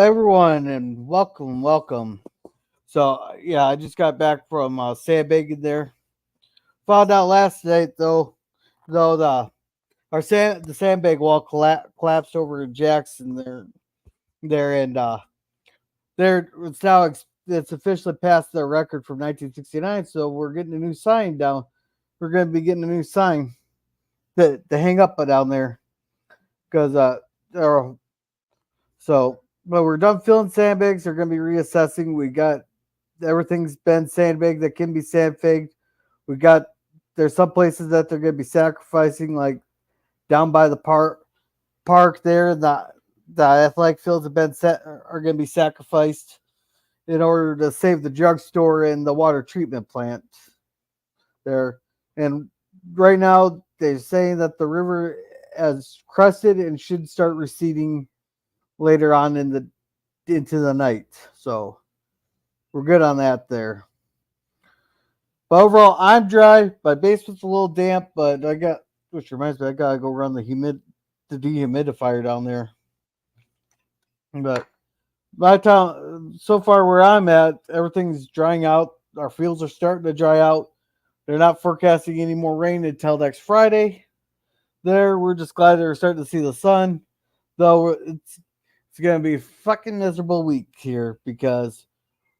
everyone, and welcome. So, I just got back from sandbagging there. Found out last night, though the sandbag wall collapsed over in Jackson there, and it's officially past their record from 1969. So we're getting a new sign down. We're going to be getting a new sign to hang up down there because there are but we're done filling sandbags. They're going to be reassessing. We got everything's been sandbagged that can be sandbagged. We got there's some places that they're going to be sacrificing, like down by the park there. The athletic fields have been set are going to be sacrificed in order to save the drugstore and the water treatment plant there. And right now they're saying that the river has crested and should start receding later on into the night. So we're good on that there. But overall, I'm dry. My basement's a little damp, but which reminds me, I gotta go run the dehumidifier down there. But my town, so far where I'm at, everything's drying out. Our fields are starting to dry out. They're not forecasting any more rain until next Friday. We're just glad they're starting to see the sun, though it's gonna be a fucking miserable week here because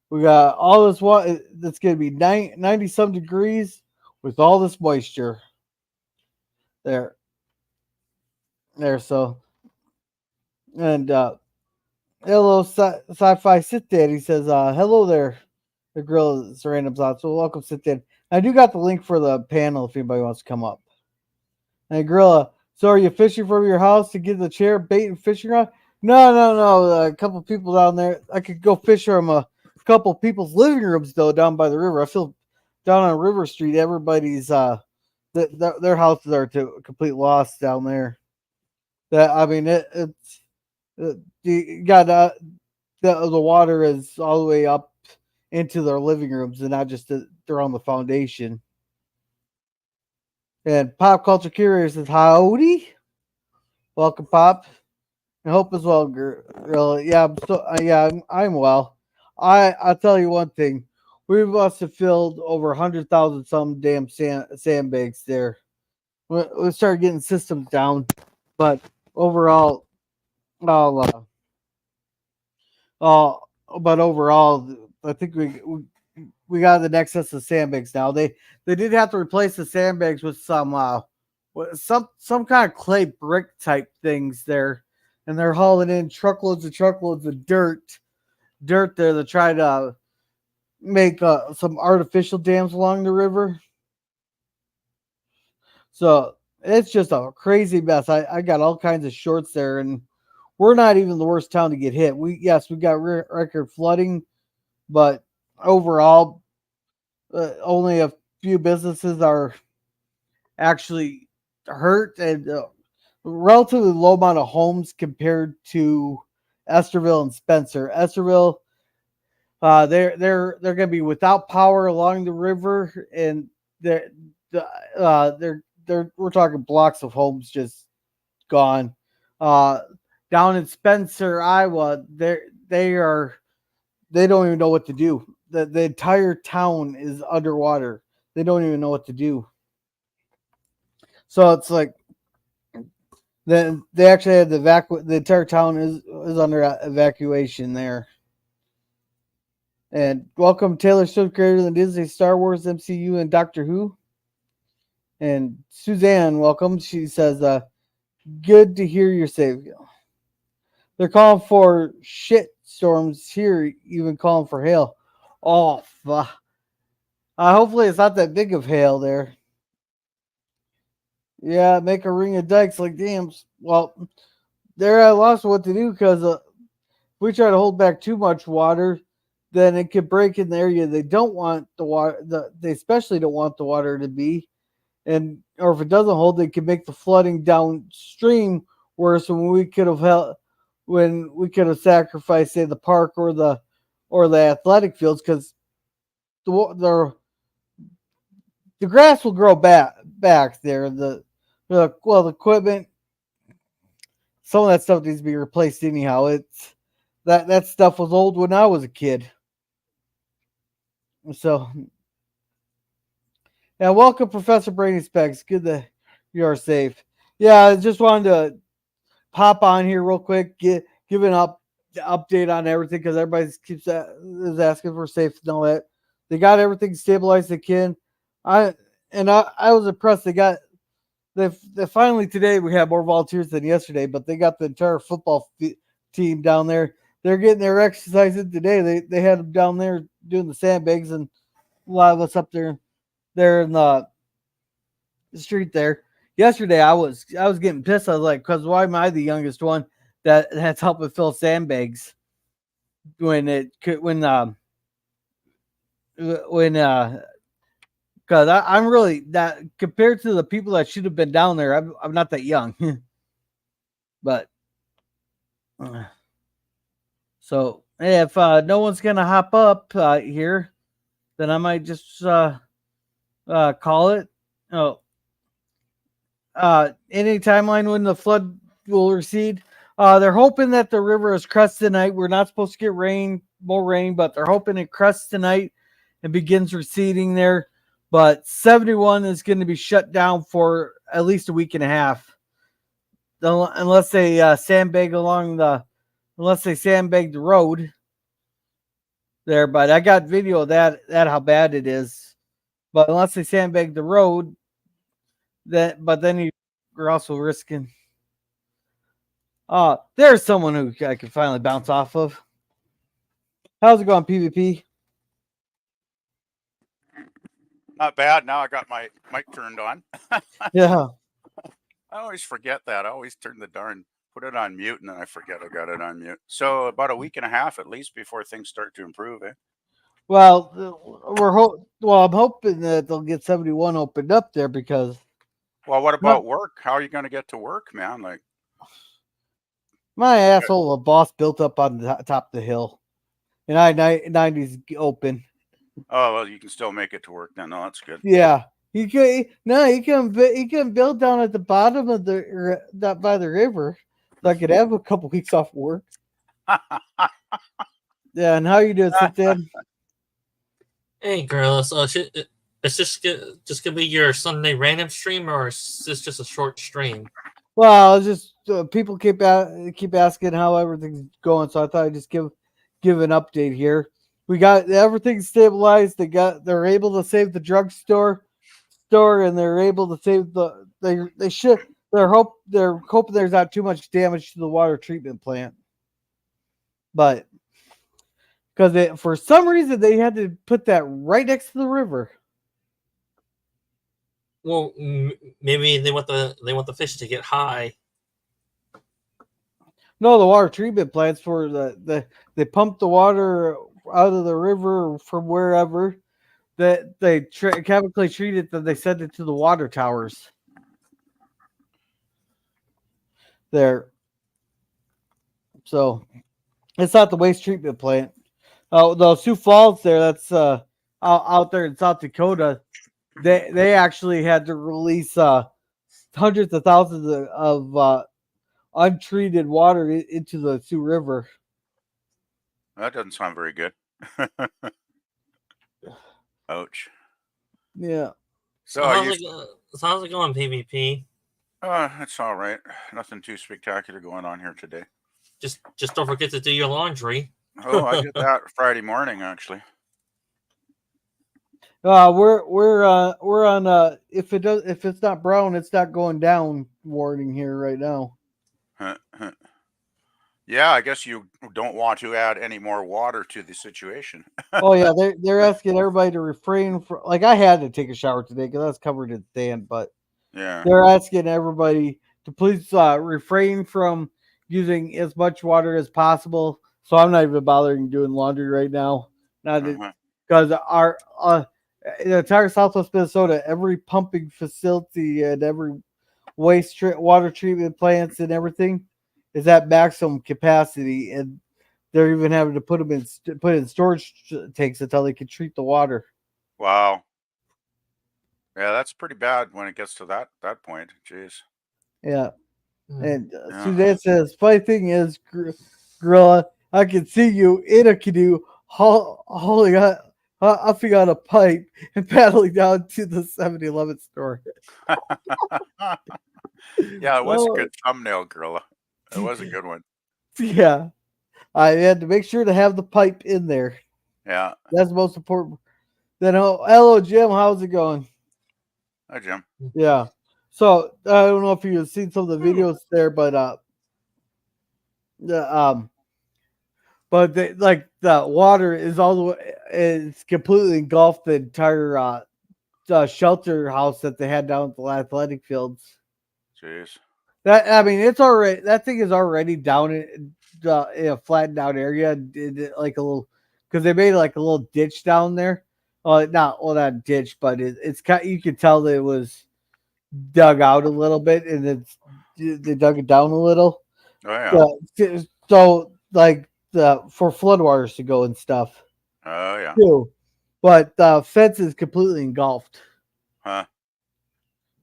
we got all this water. That's going to be 90 some degrees with all this moisture. There, there. So, and hello, sci-fi sit dad. He says, "Hello there." The girl is random thoughts. So welcome, sit dad. I do got the link for the panel if anybody wants to come up. And Gorilla, so are you fishing from your house to get the chair, bait, and fishing rod? No. A couple people down there. I could go fish from a couple people's living rooms though down by the river. I feel down on River Street, everybody's their houses are to a complete loss down there. That I mean, you got the water is all the way up into their living rooms and not just they're on the foundation. And Pop Culture Curious says, "Howdy, welcome, Pop. I hope as well, girl. Yeah, I'm well. I'll tell you one thing. We must have filled over 100,000 some damn sandbags there. We started getting systems down, but overall, I'll, but overall, I think we got the next set of sandbags now. They did have to replace the sandbags with some kind of clay brick type things there, and they're hauling in truckloads of dirt there to try to make some artificial dams along the river. So it's just a crazy mess. I got all kinds of shorts there, and we're not even the worst town to get hit. We got record flooding, but overall, only a few businesses are actually hurt, and relatively low amount of homes compared to Esterville and Spencer. Esterville, they're going to be without power along the river, and they're we're talking blocks of homes just gone. Uh, Down in Spencer, Iowa, they don't even know what to do. The entire town is underwater. They don't even know what to do. So it's like then they actually had the entire town is under evacuation there. And welcome Taylor Swift, creator of the Disney Star Wars MCU and Doctor Who. And Suzanne, welcome. She says, good to hear you're safe. They're calling for shit storms here, even calling for hail. Oh, hopefully it's not that big of hail there. Yeah, make a ring of dikes like dams. Well, they're at a loss of what to do because if we try to hold back too much water, then it could break in the area they don't want the water. They especially don't want the water to be, and or if it doesn't hold, they could make the flooding downstream worse. When we could have sacrificed, say, the park or the athletic fields, because the grass will grow back there. The equipment, some of that stuff needs to be replaced anyhow. That stuff was old when I was a kid. So, yeah, welcome, Professor Brainy Specs. Good that you are safe. Yeah, I just wanted to pop on here real quick, give an update on everything because everybody keeps is asking for safety and all that. They got everything stabilized they can. I I was impressed. They finally today we had more volunteers than yesterday, but they got the entire football team down there. They're getting their exercise in today. They had them down there doing the sandbags, and a lot of us up there in the street there. Yesterday I was getting pissed. I was like, because why am I the youngest one that's helping fill sandbags when because I'm really that compared to the people that should have been down there. I'm not that young, but so if no one's gonna hop up here, then I might just call it. Oh, any timeline when the flood will recede? They're hoping that the river is crest tonight. We're not supposed to get more rain, but they're hoping it crests tonight and begins receding there. But 71 is going to be shut down for at least a week and a half, unless they unless they sandbag the road there. But I got video of that how bad it is. But unless they sandbag the road, but then you're also risking. There's someone who I can finally bounce off of. How's it going, PvP? Not bad. Now I got my mic turned on. Yeah. I always forget that. I always put it on mute, and then I forget I got it on mute. So about a week and a half at least before things start to improve, eh? Well, I'm hoping that they'll get 71 opened up there because. Well, what about work? How are you going to get to work, man? Like my asshole, a boss built up on the top of the hill, and I-90's open. Oh well, you can still make it to work then. No, that's good. Yeah, he can build down at the bottom of the by the river, so I could have a couple weeks off work. Yeah, and how you doing, Cynthia? Hey, girls. Is this just gonna be your Sunday random stream, or is this just a short stream? Well, just people keep asking how everything's going, so I thought I'd just give an update here. We got everything stabilized. They're able to save the drugstore and they're able to save they're hoping there's not too much damage to the water treatment plant. But because for some reason they had to put that right next to the river. Well, maybe they want the fish to get high. No, the water treatment plants for they pump the water out of the river from wherever that they chemically treat it, then they send it to the water towers there. So it's not the waste treatment plant. The Sioux Falls there, that's out there in South Dakota. They actually had to release hundreds of thousands of untreated water into the Sioux River. That doesn't sound very good. Ouch. Yeah. So how's it going, PvP? It's all right. Nothing too spectacular going on here today. Just don't forget to do your laundry. Oh, I did that Friday morning actually. We're on if it's not brown, it's not going down warning here right now. Yeah, I guess you don't want to add any more water to the situation. Oh yeah, they're asking everybody to refrain from. Like I had to take a shower today because I was covered in sand, but yeah, they're asking everybody to please refrain from using as much water as possible. So I'm not even bothering doing laundry right now, because our the entire Southwest Minnesota, every pumping facility and every water treatment plants and everything is at maximum capacity, and they're even having to put in storage tanks until they can treat the water. Wow. Yeah, that's pretty bad when it gets to that point. Jeez. Yeah. And Suzanne says, funny thing is, Gorilla, I can see you in a canoe, hauling huffing on a pipe and paddling down to the 7-Eleven store. Yeah, it was a Oh, good thumbnail, Gorilla. It was a good one. yeah. I had to make sure to have the pipe in there. Yeah. That's the most important. Then, hello, Jim. How's it going? Hi, Jim. Yeah. So I don't know if you've seen some of the videos there, but the but like the water is all the way, it's completely engulfed the entire shelter house that they had down at the athletic fields. Jeez. That I mean, it's already that thing is already down in a flattened out area, like a little because they made like a little ditch down there. Not ditch, but it's kind. You could tell that it was dug out a little bit, and they dug it down a little. Oh yeah. So like for floodwaters to go and stuff Oh yeah. too, but the fence is completely engulfed. Huh.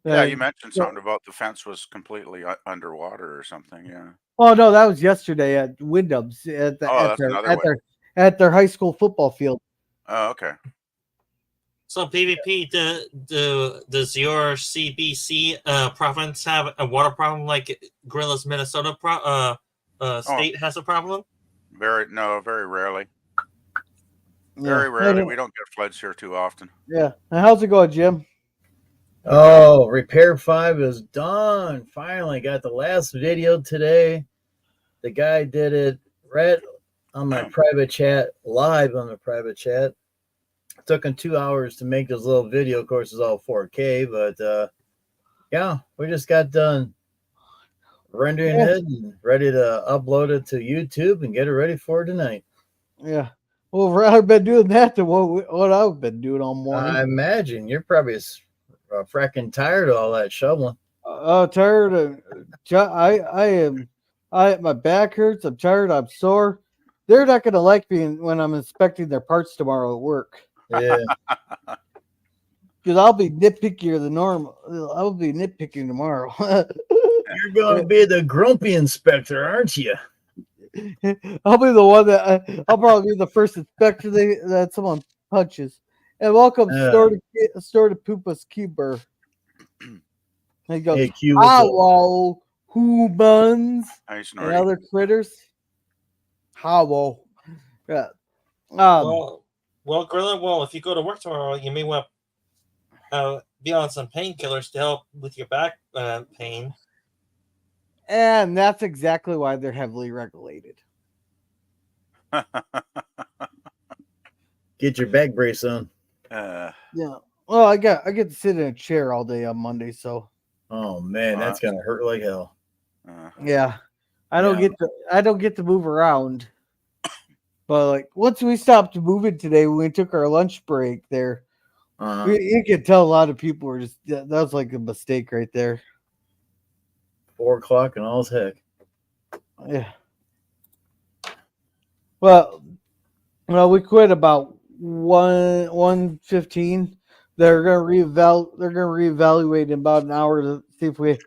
Yeah, you And mentioned something about the fence was completely underwater or something. Yeah. oh no, that was yesterday at Wyndham's Oh, that's another way. at their high school football field. Oh, okay. So PvP, does your CBC province have a water problem like Gorilla's Minnesota state has a problem? Very rarely. Yeah. Very rarely. We don't get floods here too often. Yeah. And how's it going, Jim? Oh, Repair 5 is done. Finally got the last video today. The guy did it right on my private chat, live on the private chat. It took him 2 hours to make this little video. Of course, it's all 4K, but yeah, we just got done rendering it and ready to upload it to YouTube and get it ready for tonight. Yeah. Well, I've been doing that to what I've been doing all morning. I imagine you're probably fracking tired of all that shoveling. Tired of. I am. My back hurts. I'm tired. I'm sore. They're not going to like me when I'm inspecting their parts tomorrow at work. Yeah. Because I'll be nitpickier than normal. I'll be nitpicking tomorrow. You're going to be the grumpy inspector, aren't you? I'll be the one that I'll probably be the first inspector that someone punches. And welcome store to Poopa's Cuber. And he goes, Hey, hello, humans Nice, and other critters. Hello. Yeah. Well, Gorilla. Well, if you go to work tomorrow, you may want to be on some painkillers to help with your back pain. And that's exactly why they're heavily regulated. Get your back brace on. Yeah. Well, I get to sit in a chair all day on Monday, so. Oh man, that's gonna hurt like hell. Yeah. I don't get to move around. But like once we stopped moving today, when we took our lunch break there, you could tell a lot of people were just that was like a mistake right there. 4 o'clock and all's heck. Yeah. Well, we quit about 1:15. They're gonna reevaluate in about an hour to see if we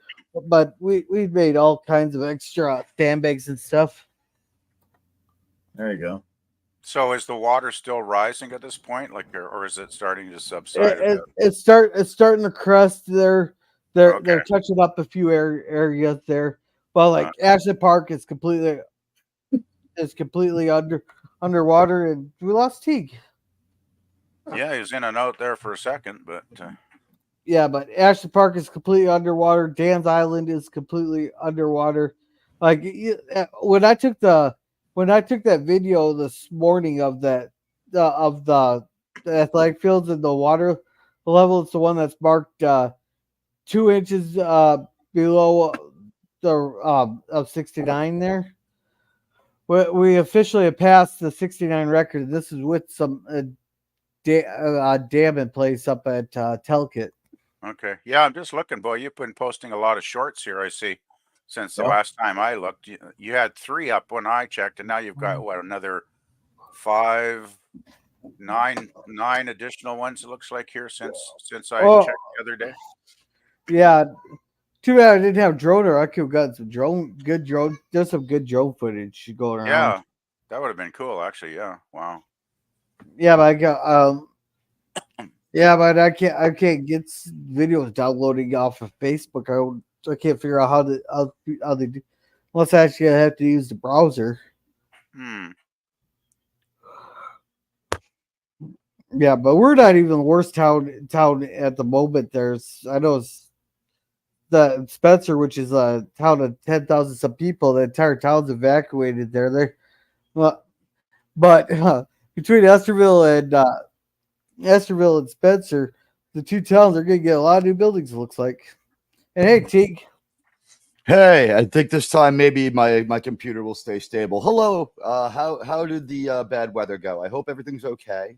made all kinds of extra sandbags and stuff. There you go. So is the water still rising at this point, like, or is it starting to subside? It's starting to crest. They're touching up a few areas there, but like Ashland Park is completely underwater, and we lost Teague. Yeah, he was in and out there for a second, but yeah, but Ashland Park is completely underwater. Dan's Island is completely underwater. Like when I took that video this morning of the athletic fields and the water level, it's the one that's marked 2 inches below the of 69 there. We officially have passed the 69 record. This is with some dam in place up at Telkit. okay. Yeah, I'm just looking, boy. You've been posting a lot of shorts here, I see, since the last time I looked. You had 3 up when I checked, and now you've got another 9 additional ones. It looks like here since I checked the other day. Yeah, too bad I didn't have drone, or I could have gotten some good drone. There's some good drone footage going around. Yeah, That would have been cool, actually. Yeah. Wow. Yeah, but I got yeah, but I can't get videos downloading off of Facebook. I can't figure out how they do. Unless actually I have to use the browser. Hmm. Yeah, but we're not even the worst town at the moment. I know it's the Spencer, which is a town of 10,000 some people. The entire town's evacuated there. Well, but between Esterville and Spencer, the two towns are going to get a lot of new buildings. It looks like. And hey, Teague. Hey, I think this time maybe my computer will stay stable. Hello. How did the bad weather go? I hope everything's okay.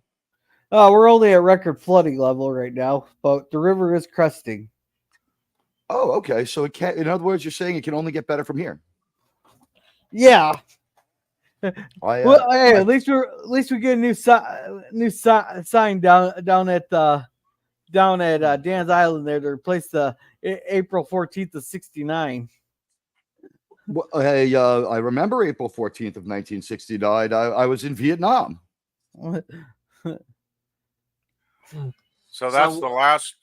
We're only at record flooding level right now, but the river is cresting. Oh, okay. So it can't. In other words, you're saying it can only get better from here. Yeah. Well, hey, I- at least we get a new sign down at Dan's Island there to replace the April 14th of '69. Well, hey, I remember April 14th of 1969. I was in Vietnam. So that's So- the last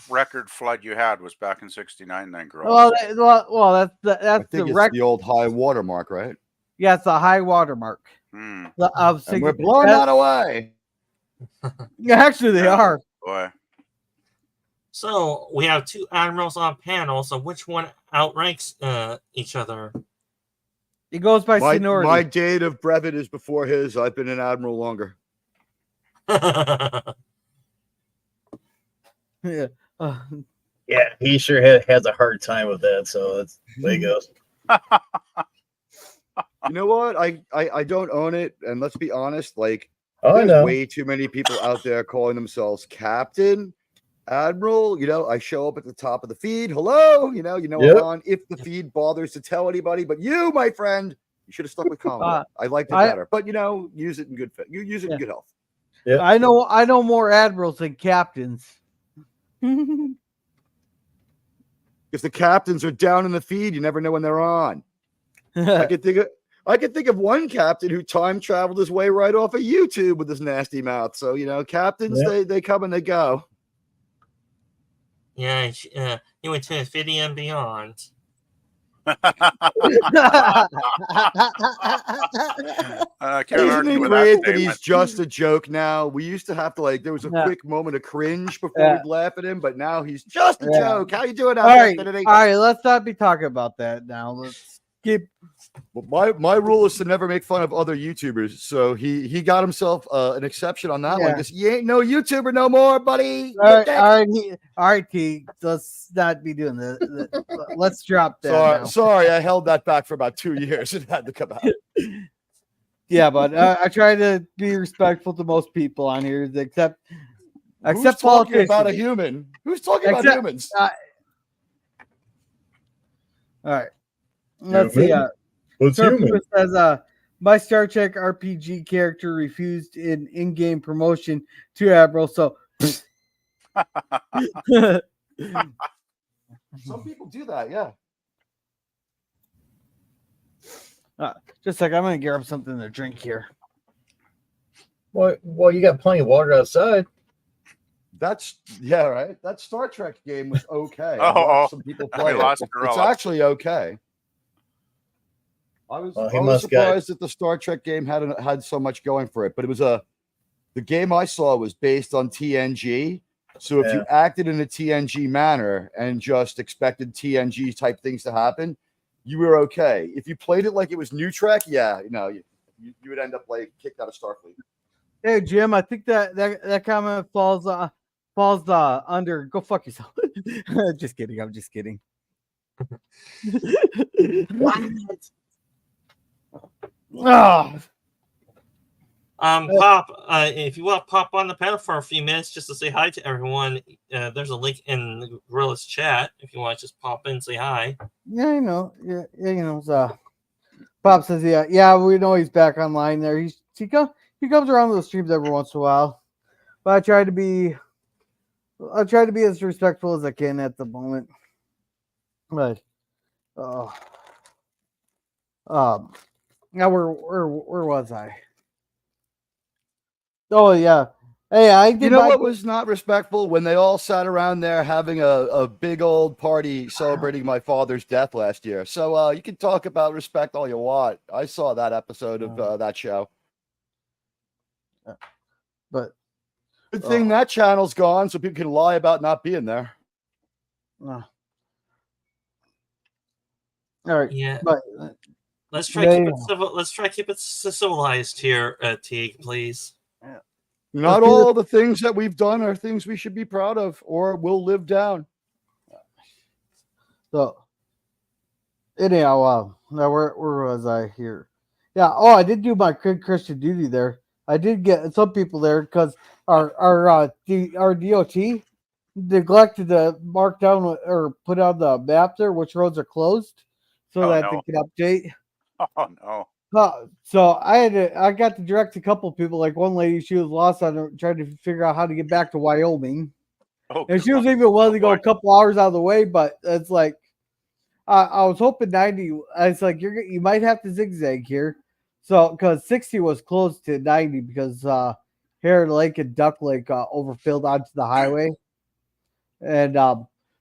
record flood you had was back in '69. Then, Gorilla. Well, that's I the think it's record. the old high water mark, right? Yeah, it's a high water mark. Hmm. And we're blowing that away. Yeah, actually, they Yeah. are. Boy. So we have two admirals on panel. So which one outranks each other? It goes by My seniority. date of brevet is before his. I've been an admiral longer. Yeah. Yeah, he sure has a hard time with that. So that's the way it goes. You know what? I don't own it, and let's be honest. Like, Oh, I there's know. way too many people out there calling themselves captain, admiral. You know, I show up at the top of the feed. Hello, you know, Yep. I'm on. If the feed bothers to tell anybody, but you, my friend, you should have stuck with Commodore. I liked it better, but you know, use it in good fit. You use it in good health. Yeah. I know more admirals than captains. If the captains are down in the feed, you never know when they're on. I could think of one captain who time traveled his way right off of YouTube with his nasty mouth. So you know, captains they come and they go. Yeah, he went to infinity and beyond. I can't Isn't argue it with great that statement. he's just a joke now? We used to have to there was a Yeah. quick moment of cringe before Yeah. we'd laugh at him, but now he's just a Yeah. joke. How you doing out all there, right, Kennedy? all right. Let's not be talking about that now. Let's keep. Well, my rule is to never make fun of other YouTubers. So he got himself an exception on that one. Yeah. Because you ain't no YouTuber no more, buddy. All right, T. Let's not be doing this. Let's drop that. now. Sorry, I held that back for about 2 years. It had to come out. Yeah, but I try to be respectful to most people on here, except Who's talking politicians. about a human? Who's talking about Except- humans? All right. Let's see. What's Sir human? Lewis says, my Star Trek RPG character refused an in-game promotion to Admiral, so Some people do that, yeah. just like I'm gonna gear up something to drink here. Well, you got plenty of water outside. That's right. That Star Trek game was okay. I Oh, watched some people we play it. lost It's Gorilla. actually okay. I was Well, he I was must got- surprised that the Star Trek game had so much going for it, but it was the game I saw was based on TNG. So if you acted in a TNG manner and just expected TNG type things to happen, you were okay. If you played it like it was New Trek, yeah, you would end up kicked out of Starfleet. Hey Jim, I think that comment falls under. Go fuck yourself. Just kidding. I'm just kidding. Oh, Pop, if you want to pop on the panel for a few minutes just to say hi to everyone, there's a link in the Gorilla's chat if you want to just pop in and say hi. yeah, you know. Yeah, you know. Pop says, yeah, we know he's back online there. He comes around to the streams every once in a while, but I try to be as respectful as I can at the moment. But, Now where was I? Oh yeah. Hey, I did You know my what was not respectful? When they all sat around there having a big old party celebrating my father's death last year. So you can talk about respect all you want. I saw that episode of that show. but Good thing that channel's gone so people can lie about not being there. all right. Yeah. But Let's try keep it civil. Let's try keep it civilized here, Teague, please. Not all the things that we've done are things we should be proud of or will live down. So anyhow, now where was I here? Yeah. Oh, I did do my Christian duty there. I did get some people there because our DOT neglected to mark down or put on the map there which roads are closed, so that they can update. Oh no. So I got to direct a couple of people. Like one lady, she was lost on trying to figure out how to get back to Wyoming. Oh, and she was even willing to go a couple hours out of the way, but it's like I was hoping 90. It's like you might have to zigzag here, so because 60 was close to 90 because Heron Lake and Duck Lake overfilled onto the highway, and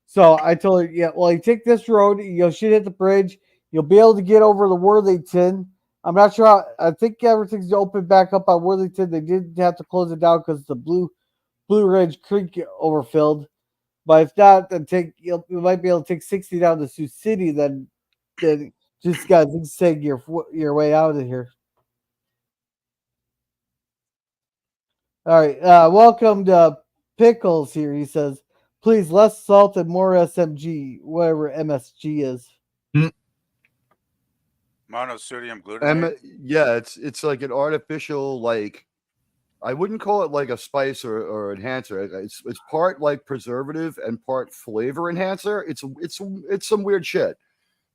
so I told her, yeah, well, you take this road, you should hit the bridge, you'll be able to get over the Worthington. I'm not sure how, I think everything's open back up on Worthington. They did have to close it down because the Blue Ridge Creek overfilled. But if not, then you might be able to take 60 down to Sioux City. Then just got to zigzag your way out of here. All right, welcome to Pickles here. He says, please less salt and more SMG, whatever MSG is. Monosodium glutamate. Yeah, it's like an artificial, like, I wouldn't call it like a spice or enhancer. It's part like preservative and part flavor enhancer. It's some weird shit.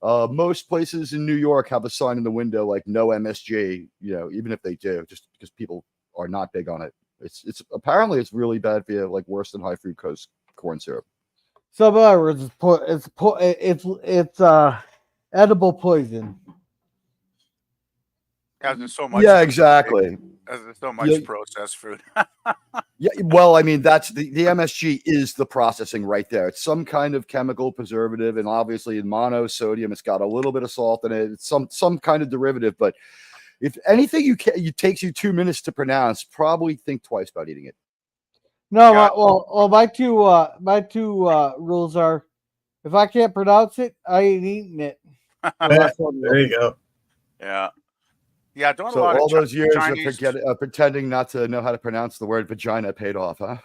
Most places in New York have a sign in the window like no MSG. You know, even if they do, just because people are not big on it. It's apparently it's really bad for you, like worse than high fructose corn syrup. So, in other words, it's edible poison. As there's so much. Yeah, exactly. As there's so much processed food. Yeah, well, I mean, that's the MSG is the processing right there. It's some kind of chemical preservative, and obviously in monosodium, it's got a little bit of salt in it. It's some kind of derivative, but if anything it takes you 2 minutes to pronounce, probably think twice about eating it. No, well, my two rules are: if I can't pronounce it, I ain't eating it. There you go. Yeah. Yeah, don't so a lot all of those years Chinese... of pretending not to know how to pronounce the word vagina paid off, huh?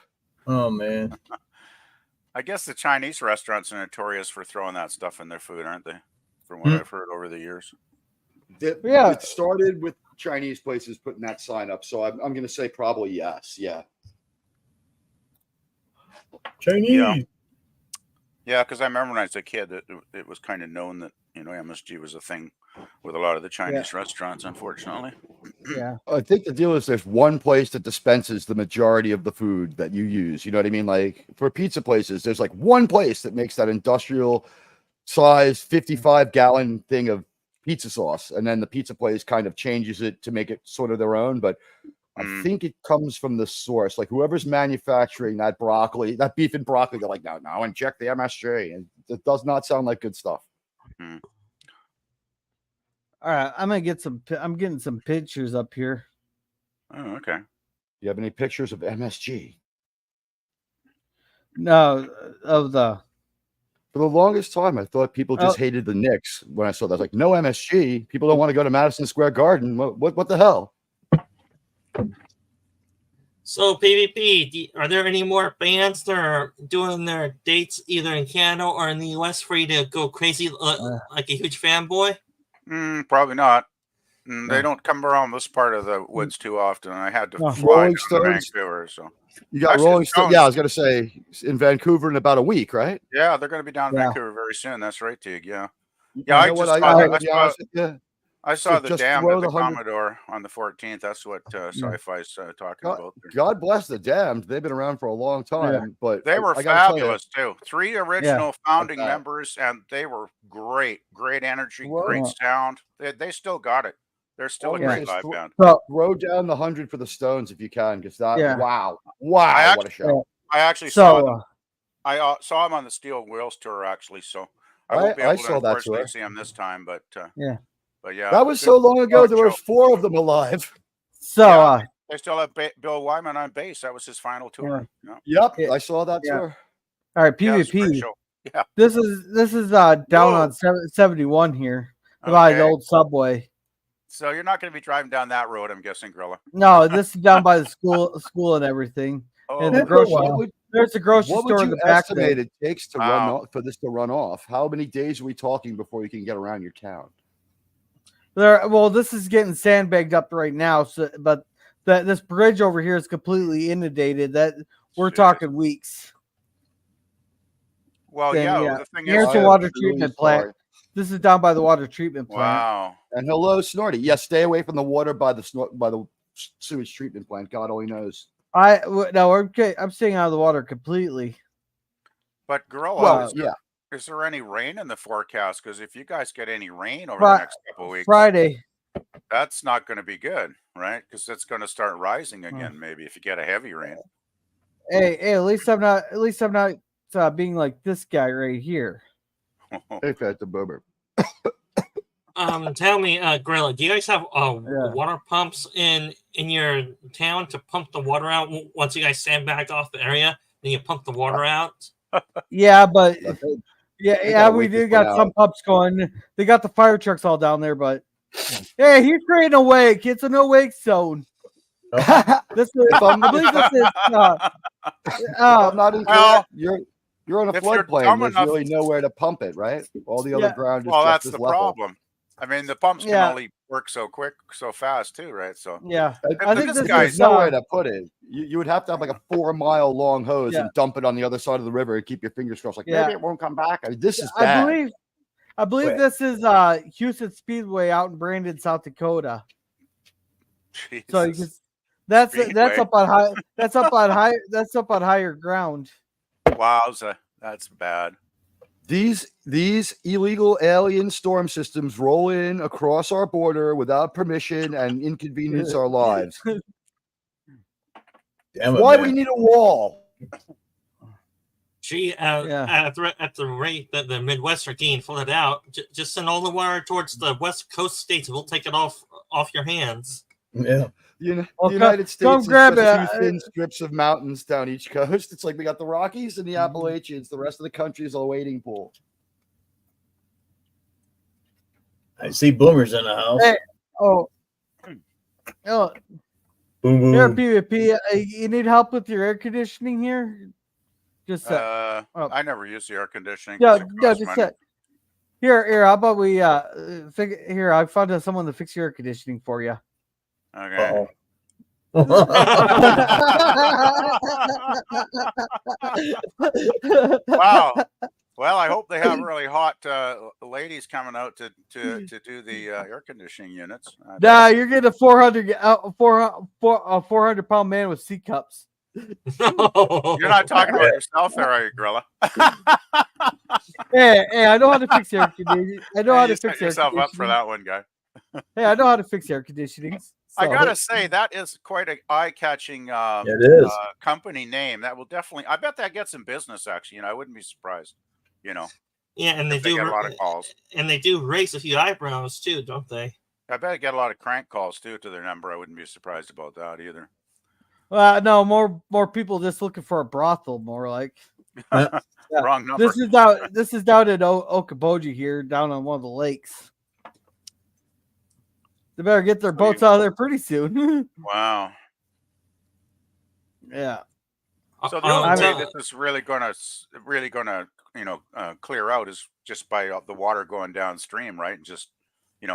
Oh man. I guess the Chinese restaurants are notorious for throwing that stuff in their food, aren't they? From what I've heard over the years. It started with Chinese places putting that sign up, so I'm going to say probably yes. Yeah. Chinese. Yeah, because I remember when I was a kid, it was kind of known that MSG was a thing with a lot of the Chinese restaurants, unfortunately. Yeah. I think the deal is there's one place that dispenses the majority of the food that you use. You know what I mean? Like for pizza places, there's like one place that makes that industrial size 55-gallon thing of pizza sauce. And then the pizza place kind of changes it to make it sort of their own. But I think it comes from the source. Like whoever's manufacturing that broccoli, that beef and broccoli, they're like, no, inject the MSG. And it does not sound like good stuff. All right, I'm getting some pictures up here. Oh, okay. You have any pictures of MSG? No, of the. For the longest time, I thought people just hated the Knicks when I saw that. I was like, no MSG. People don't want to go to Madison Square Garden. What the hell? So PvP, are there any more bands that are doing their dates either in Canada or in the US for you to go crazy like a huge fanboy? Probably not. They don't come around this part of the woods too often. I had to fly down to Vancouver, so you got Rolling Stones. Yeah, I was going to say in Vancouver in about a week, right? Yeah, they're going to be down in Vancouver very soon. That's right, Tig. Yeah. I saw the Damned at the Commodore on the 14th. That's what Sci-Fi's talking about. God bless the Damned. They've been around for a long time, but they were fabulous too. 3 original founding members, and they were great. Great energy, great sound. They still got it. There's still a Yeah. great live band. So Throw down the 100 for the Stones if you can, because that Yeah. wow, I what a actually- show! I actually saw so them. I saw him on the Steel Wheels tour actually, so I won't be I able to saw that unfortunately tour. see him this time. But Yeah. but yeah, That was good- so long ago. good There were show. 4 of them alive. so Yeah. They still have Bill Wyman on bass. That was his final tour. Yeah. Yep, Yeah. I saw that Yeah. tour. all right, Yeah, it was a great PvP. show. Yeah. This is down Whoa. on 71 here by the Okay. old subway. So you're not going to be driving down that road, I'm guessing, Gorilla. No, this is down by the school and everything. Oh, And the okay. grocery, Wow. there's a grocery What would store in you the back estimate there. it takes to Wow. run off, for this to run off? How many days are we talking before you can get around your town? Well, this is getting sandbagged up right now. So, but this bridge over here is completely inundated. That we're Jeez. talking weeks. Well, Then, yeah. yeah. The thing Here's is, the I am water truly treatment plant. sorry. This is down by the water treatment plant. wow. And hello, Snorty. Yes, stay away from the water by the sewage treatment plant. God only knows. No, okay. I'm staying out of the water completely. But Gorilla, Well, is, there, yeah. is there any rain in the forecast? Because if you guys get any rain over Fri- the next couple of weeks, Friday. that's not going to be good, right? Because it's going to start Hmm. rising again. Maybe if you get a heavy rain. Hey, at least I'm not. At least I'm not being like this guy right here. Hey, Fat the Boober. Tell me, Gorilla, do you guys have Yeah. water pumps in your town to pump the water out once you guys sandbag off the area? Then you pump the water out. Yeah, but Okay. yeah, gotta we wait do this got one some pumps going. They got the fire trucks all down there, but hey, he's creating a wake. It's a no wake zone. This is, I believe this is. I'm not incorrect. well, You're on a if you're floodplain. dumb There's enough- really nowhere to pump it, right? All the other Yeah. ground is Well, just that's as the level. problem. I mean, the pumps can Yeah. only work so quick, so fast, too, right? So Yeah, I think this this guy's is There's nowhere to put it. You would have to have like a 4-mile long hose Yeah. and dump it on the other side of the river and keep your fingers crossed. Like Yeah. maybe it won't come back. I mean, this is I bad. believe Wait. this is Houston Speedway out in Brandon, South Dakota. So you can, Jesus. that's Speedway. up on high. That's up on higher ground. Wowza, that's bad. These illegal alien storm systems roll in across our border without permission and inconvenience our lives. Damn it, Why man. we need a wall? Gee, Yeah. at the rate that the Midwest are getting flooded out, just send all the water towards the West Coast states. We'll take it off your hands. Yeah. Well, The United States come is grab just it. 2 thin strips of mountains down each coast. It's like we got the Rockies and the Mm-hmm. Appalachians. The rest of the country is a waiting pool. I see boomers in the house. Hey. Oh, Boom, boom. here, PvP. You need help with your air conditioning here? Just oh. I never use the air conditioning. yeah, 'cause it yeah, costs just money. here. How about we here? I found someone to fix your air conditioning for you. Okay. Wow. Well, I hope they have really hot ladies coming out to do the air conditioning units. Nah, you're getting a 400-pound man with C cups. You're not talking about yourself there, are you, Gorilla? Hey, I know how to fix air conditioning. I know how you to set fix air yourself up for conditioning. that one, guy. Hey, I know how to fix air conditioning. I so- gotta say that is quite an eye-catching It is. company name. That will definitely. I bet that gets in business. Actually, I wouldn't be surprised. Yeah, and they If they do get a lot of calls. and they do raise a few eyebrows too, don't they? I bet they get a lot of crank calls too to their number. I wouldn't be surprised about that either. No, more people just looking for a brothel. More like Yeah. Wrong number. this is down. This is down in Okoboji here, down on one of the lakes. They better get their boats out of there pretty soon. Wow. Yeah. So the only I way mean- this is really gonna clear out is just by the water going downstream, right? And just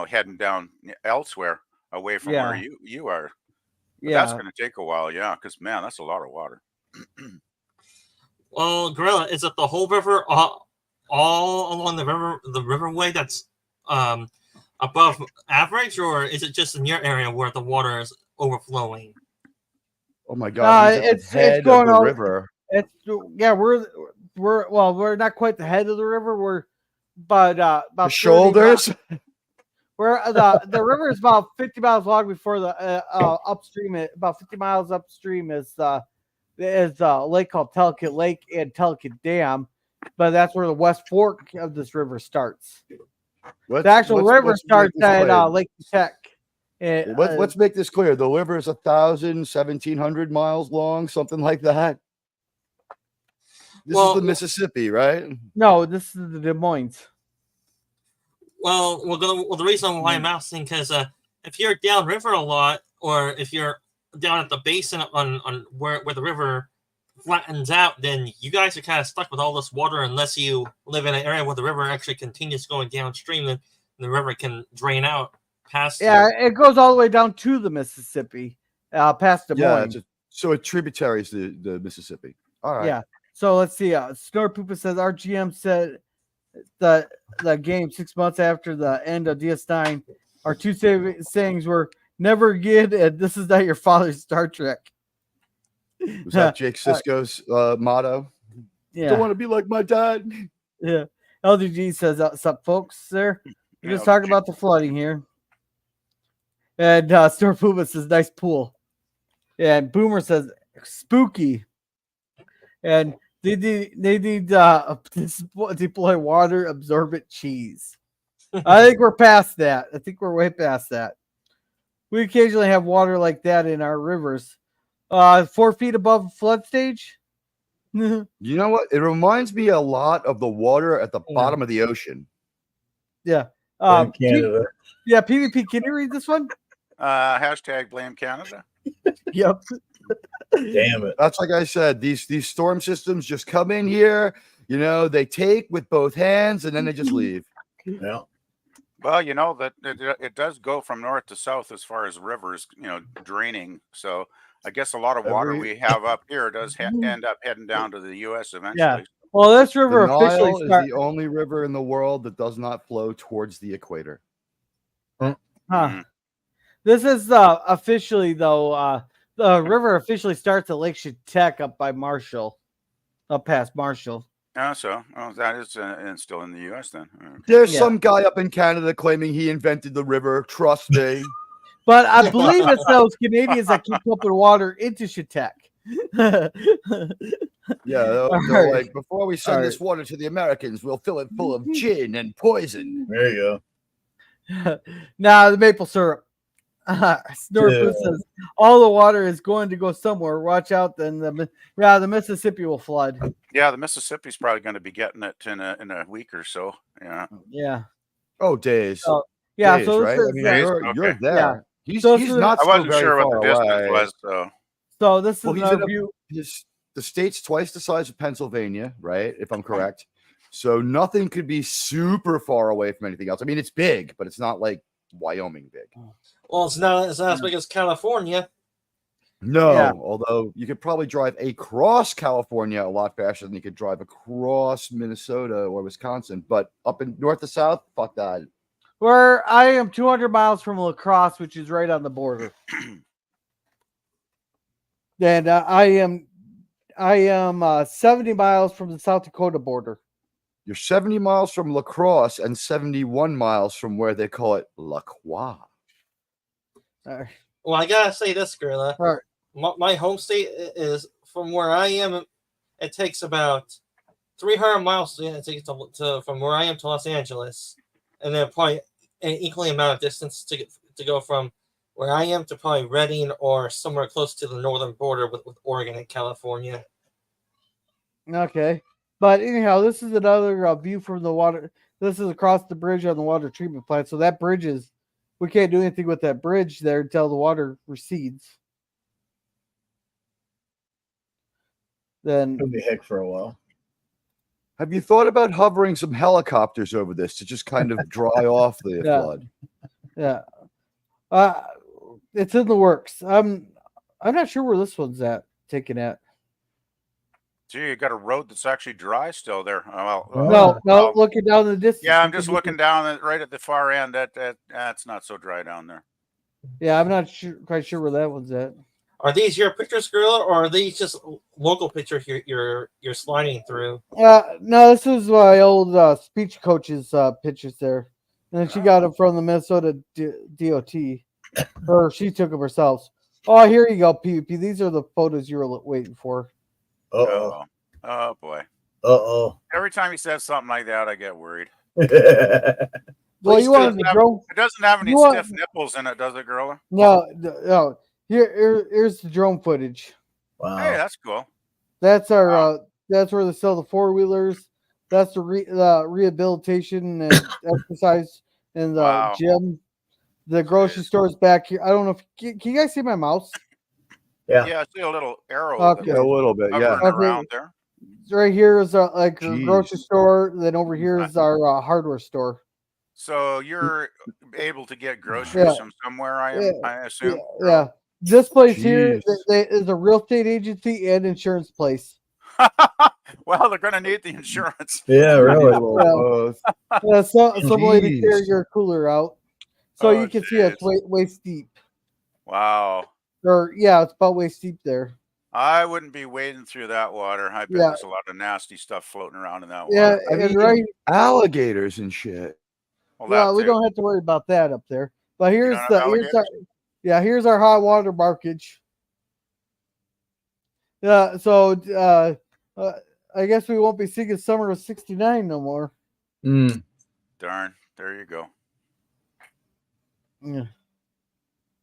heading down elsewhere away from where Yeah. you are. But that's Yeah. going to take a while, yeah, because man, that's a lot of water. Well, Gorilla, is it the whole river all along the riverway that's above average, or is it just in your area where the water is overflowing? Oh my God! he's at the it's head going of the all- river. It's we're not quite the head of the river. We're about The 30 shoulders. Where the river is about 50 miles long before the upstream, about 50 miles upstream is a lake called Telkit Lake and Telkit Dam, but that's where the West Fork of this river starts. The actual river starts at Lake Tech. Let's make this clear. The river is 1,700 miles long, something like that. This is the Mississippi, right? No, this is the Des Moines. Well, the reason why I'm asking because if you're downriver a lot, or if you're down at the basin on where the river flattens out, then you guys are kind of stuck with all this water unless you live in an area where the river actually continues going downstream, and the river can drain out past. Yeah, it goes all the way down to the Mississippi, past Des Moines. Yeah, so it tributaries the Mississippi. All right. Yeah. So let's see. Snort Poopa says our GM said the game 6 months after the end of DS9. Our two sayings were "never again" and "this is not your father's Star Trek." Was that Jake Sisko's motto? Yeah. Don't want to be like my dad. Yeah. LDG says, "What's up, folks? There, we're just talking about the flooding here." And Snort Poopa says, "Nice pool." And Boomer says, "Spooky." And they need deploy water absorbent cheese. I think we're past that. I think we're way past that. We occasionally have water like that in our rivers. 4 feet above flood stage. You know what? It reminds me a lot of the water at the bottom of the ocean. Yeah. Canada. Yeah, PvP. Can you read this one? Hashtag blame Canada. Yep. Damn it. That's like I said, these storm systems just come in here, they take with both hands and then they just leave. Yeah. Well, that it does go from north to south as far as rivers, draining. So I guess a lot of water we have up here does end up heading down to the U.S. eventually. Yeah. Well, this river The officially Nile is the only river in the world that does not flow towards the equator. Huh. This is officially though. The river officially starts at Lake Chetek up by Marshall, up past Marshall. So that is still in the U.S. then. There's some guy up in Canada claiming he invented the river. Trust me. But I believe it's those Canadians that keep pumping water into Chetek. Yeah, they're like, before we send this water to the Americans, we'll fill it full of gin and poison. There you go. Now the maple syrup. Snorpoo says all the water is going to go somewhere. Watch out, then the Mississippi will flood. Yeah, the Mississippi's probably going to be getting it in a week or so. Yeah. Yeah. Oh, days. Yeah. Days, so right? this is, you're there. Yeah. He's I not. wasn't sure what the distance was. So this is our view. The state's twice the size of Pennsylvania, right? If I'm correct. So nothing could be super far away from anything else. I mean, it's big, but it's not like Wyoming big. Well, it's not as big as California. No, although you could probably drive across California a lot faster than you could drive across Minnesota or Wisconsin. But up in north to south, fuck that. Where I am 200 miles from La Crosse, which is right on the border. And I am 70 miles from the South Dakota border. You're 70 miles from La Crosse and 71 miles from where they call it La Croix. Well, I gotta say this, Gorilla. Right. My home state is from where I am. It takes about 300 miles to from where I am to Los Angeles, and then probably an equally amount of distance to go from where I am to probably Redding or somewhere close to the northern border with Oregon and California. Okay. But anyhow, this is another view from the water. This is across the bridge on the water treatment plant. So that bridge is, we can't do anything with that bridge there until the water recedes. Then it'll be heck for a while. Have you thought about hovering some helicopters over this to just kind of dry off the flood? Yeah. It's in the works. I'm not sure where this one's taken at. Gee, you got a road that's actually dry still there. No, looking down the distance. Yeah, I'm just looking down right at the far end. That's not so dry down there. Yeah, I'm not quite sure where that one's at. Are these your pictures, Gorilla, or are these just local pictures you're sliding through? No, this is my old speech coach's pictures there. and then she got them from the Minnesota DOT, or she took them herself. Oh, here you go, PvP. These are the photos you were waiting for. Uh-oh. Oh boy. Uh-oh. Every time he says something like that, I get worried. Well, you wanted doesn't the have- drone? It doesn't have any You want- stiff nipples in it, does it, Gorilla? No. Here's the drone footage. Wow. Hey, that's cool. That's our. Wow. That's where they sell the 4-wheelers. That's the rehabilitation and exercise in the Wow. gym. The grocery store's back here. I don't know if can you guys see my mouse? Yeah. Yeah, I see a little arrow Okay. Yeah, a little bit. Yeah. hovering Okay. around there. Right here is like our Jeez. grocery store. Then over here is our hardware store. So you're able to get groceries Yeah. from somewhere, I Yeah. assume. Yeah. This place here Jeez. is a real estate agency and insurance place. Well, they're going to need the insurance. Yeah, really. Both. Yeah, some way to carry Jeez. your cooler out, so Oh, you can see it's jeez. waist deep. Wow. Or yeah, it's about waist deep there. I wouldn't be wading through that water. I bet Yeah. there's a lot of nasty stuff floating around in that Yeah, water. I and mean, right. alligators and shit. Well, we that too. don't have to worry about that up there. But here's don't the have here's our hot water markage. Yeah, so I guess we won't be singing Summer of '69 no more. Mm. Darn. There you go. Yeah.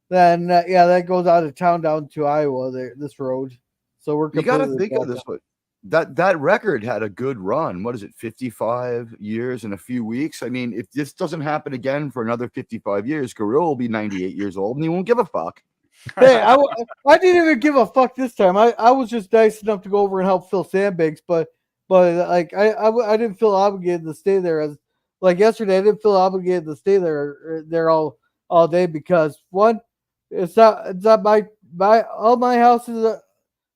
Then that goes out of town down to Iowa. There, this road. So we're You got to completely think of back this, up. but that record had a good run. What is it, 55 years and a few weeks? I mean, if this doesn't happen again for another 55 years, Gorilla will be 98 years old and he won't give a fuck. Hey, I didn't even give a fuck this time. I was just nice enough to go over and help fill sandbags, but like I didn't feel obligated to stay there. As like yesterday, I didn't feel obligated to stay there all day because one, it's not my all my houses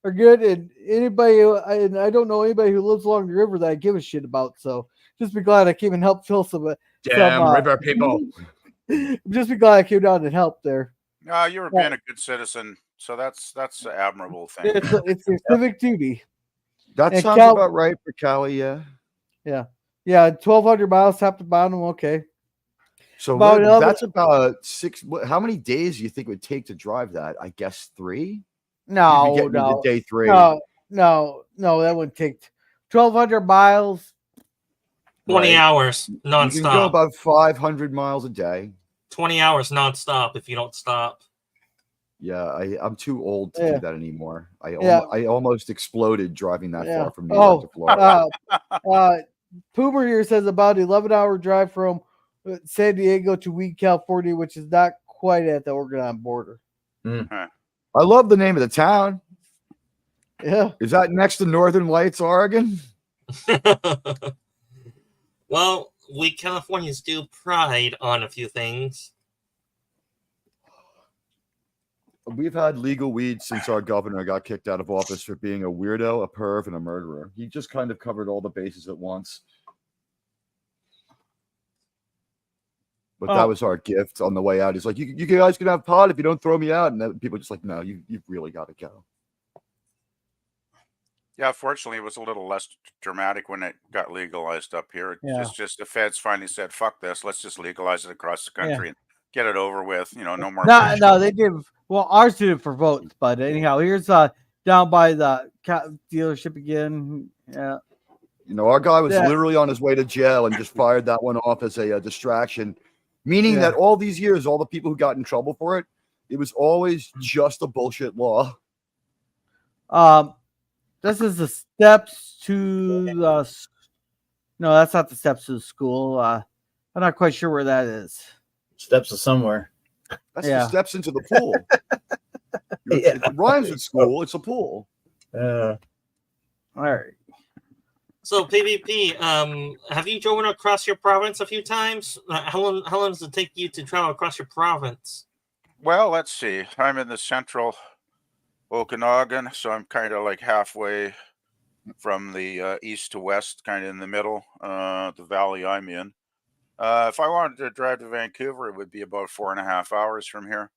are good, and and I don't know anybody who lives along the river that I give a shit about. So just be glad I came and helped fill some. River people. Just be glad I came down and helped there. No, you were being a good citizen, so that's an admirable thing. It's your civic duty. That And sounds Cal- about right for Cali, yeah. Yeah, 1,200 miles top to bottom. Okay. So About that's about 6. How many days do you think it would take to drive that? I guess 3. You'd be No, getting into no, day 3. no. That wouldn't take 1,200 miles. 20 Right. hours You can go nonstop. about 500 miles a day. 20 hours nonstop if you don't stop. Yeah, I'm too old to Yeah. do that anymore. Yeah. I almost exploded driving that Yeah. far from New York to Florida. Poomer here says about 11-hour drive from San Diego to Weed, California, which is not quite at the Oregon border. I love the name of the town. Yeah. Is that next to Northern Lights, Oregon? Well, we Californians do pride on a few things. We've had legal weed since our governor got kicked out of office for being a weirdo, a perv, and a murderer. He just kind of covered all the bases at once. But that was our gift on the way out. He's like, you guys can have pot if you don't throw me out. And then people are just like, no, you've really got to go. Yeah, fortunately, it was a little less dramatic when it got legalized up here. It Yeah. just the feds finally said, "Fuck this, let's just legalize it across the Yeah. country and get it over with." No more. No, they did. Well, ours did it for votes, but anyhow, here's down by the dealership again. Yeah. Our guy was Yeah. literally on his way to jail and just fired that one off as a distraction, meaning that all these years, all the people who got in trouble for it, it was always just a bullshit law. This is the steps to the. No, that's not the steps to the school. I'm not quite sure where that is. Steps to somewhere. That's Yeah. the steps into the pool. Yeah. It rhymes with school. It's a pool. All right. So PvP, have you driven across your province a few times? How long does it take you to travel across your province? Well, let's see. I'm in the central Okanagan, so I'm kind of like halfway from the east to west, kind of in the middle, the valley I'm in. If I wanted to drive to Vancouver, it would be about 4.5 hours from here,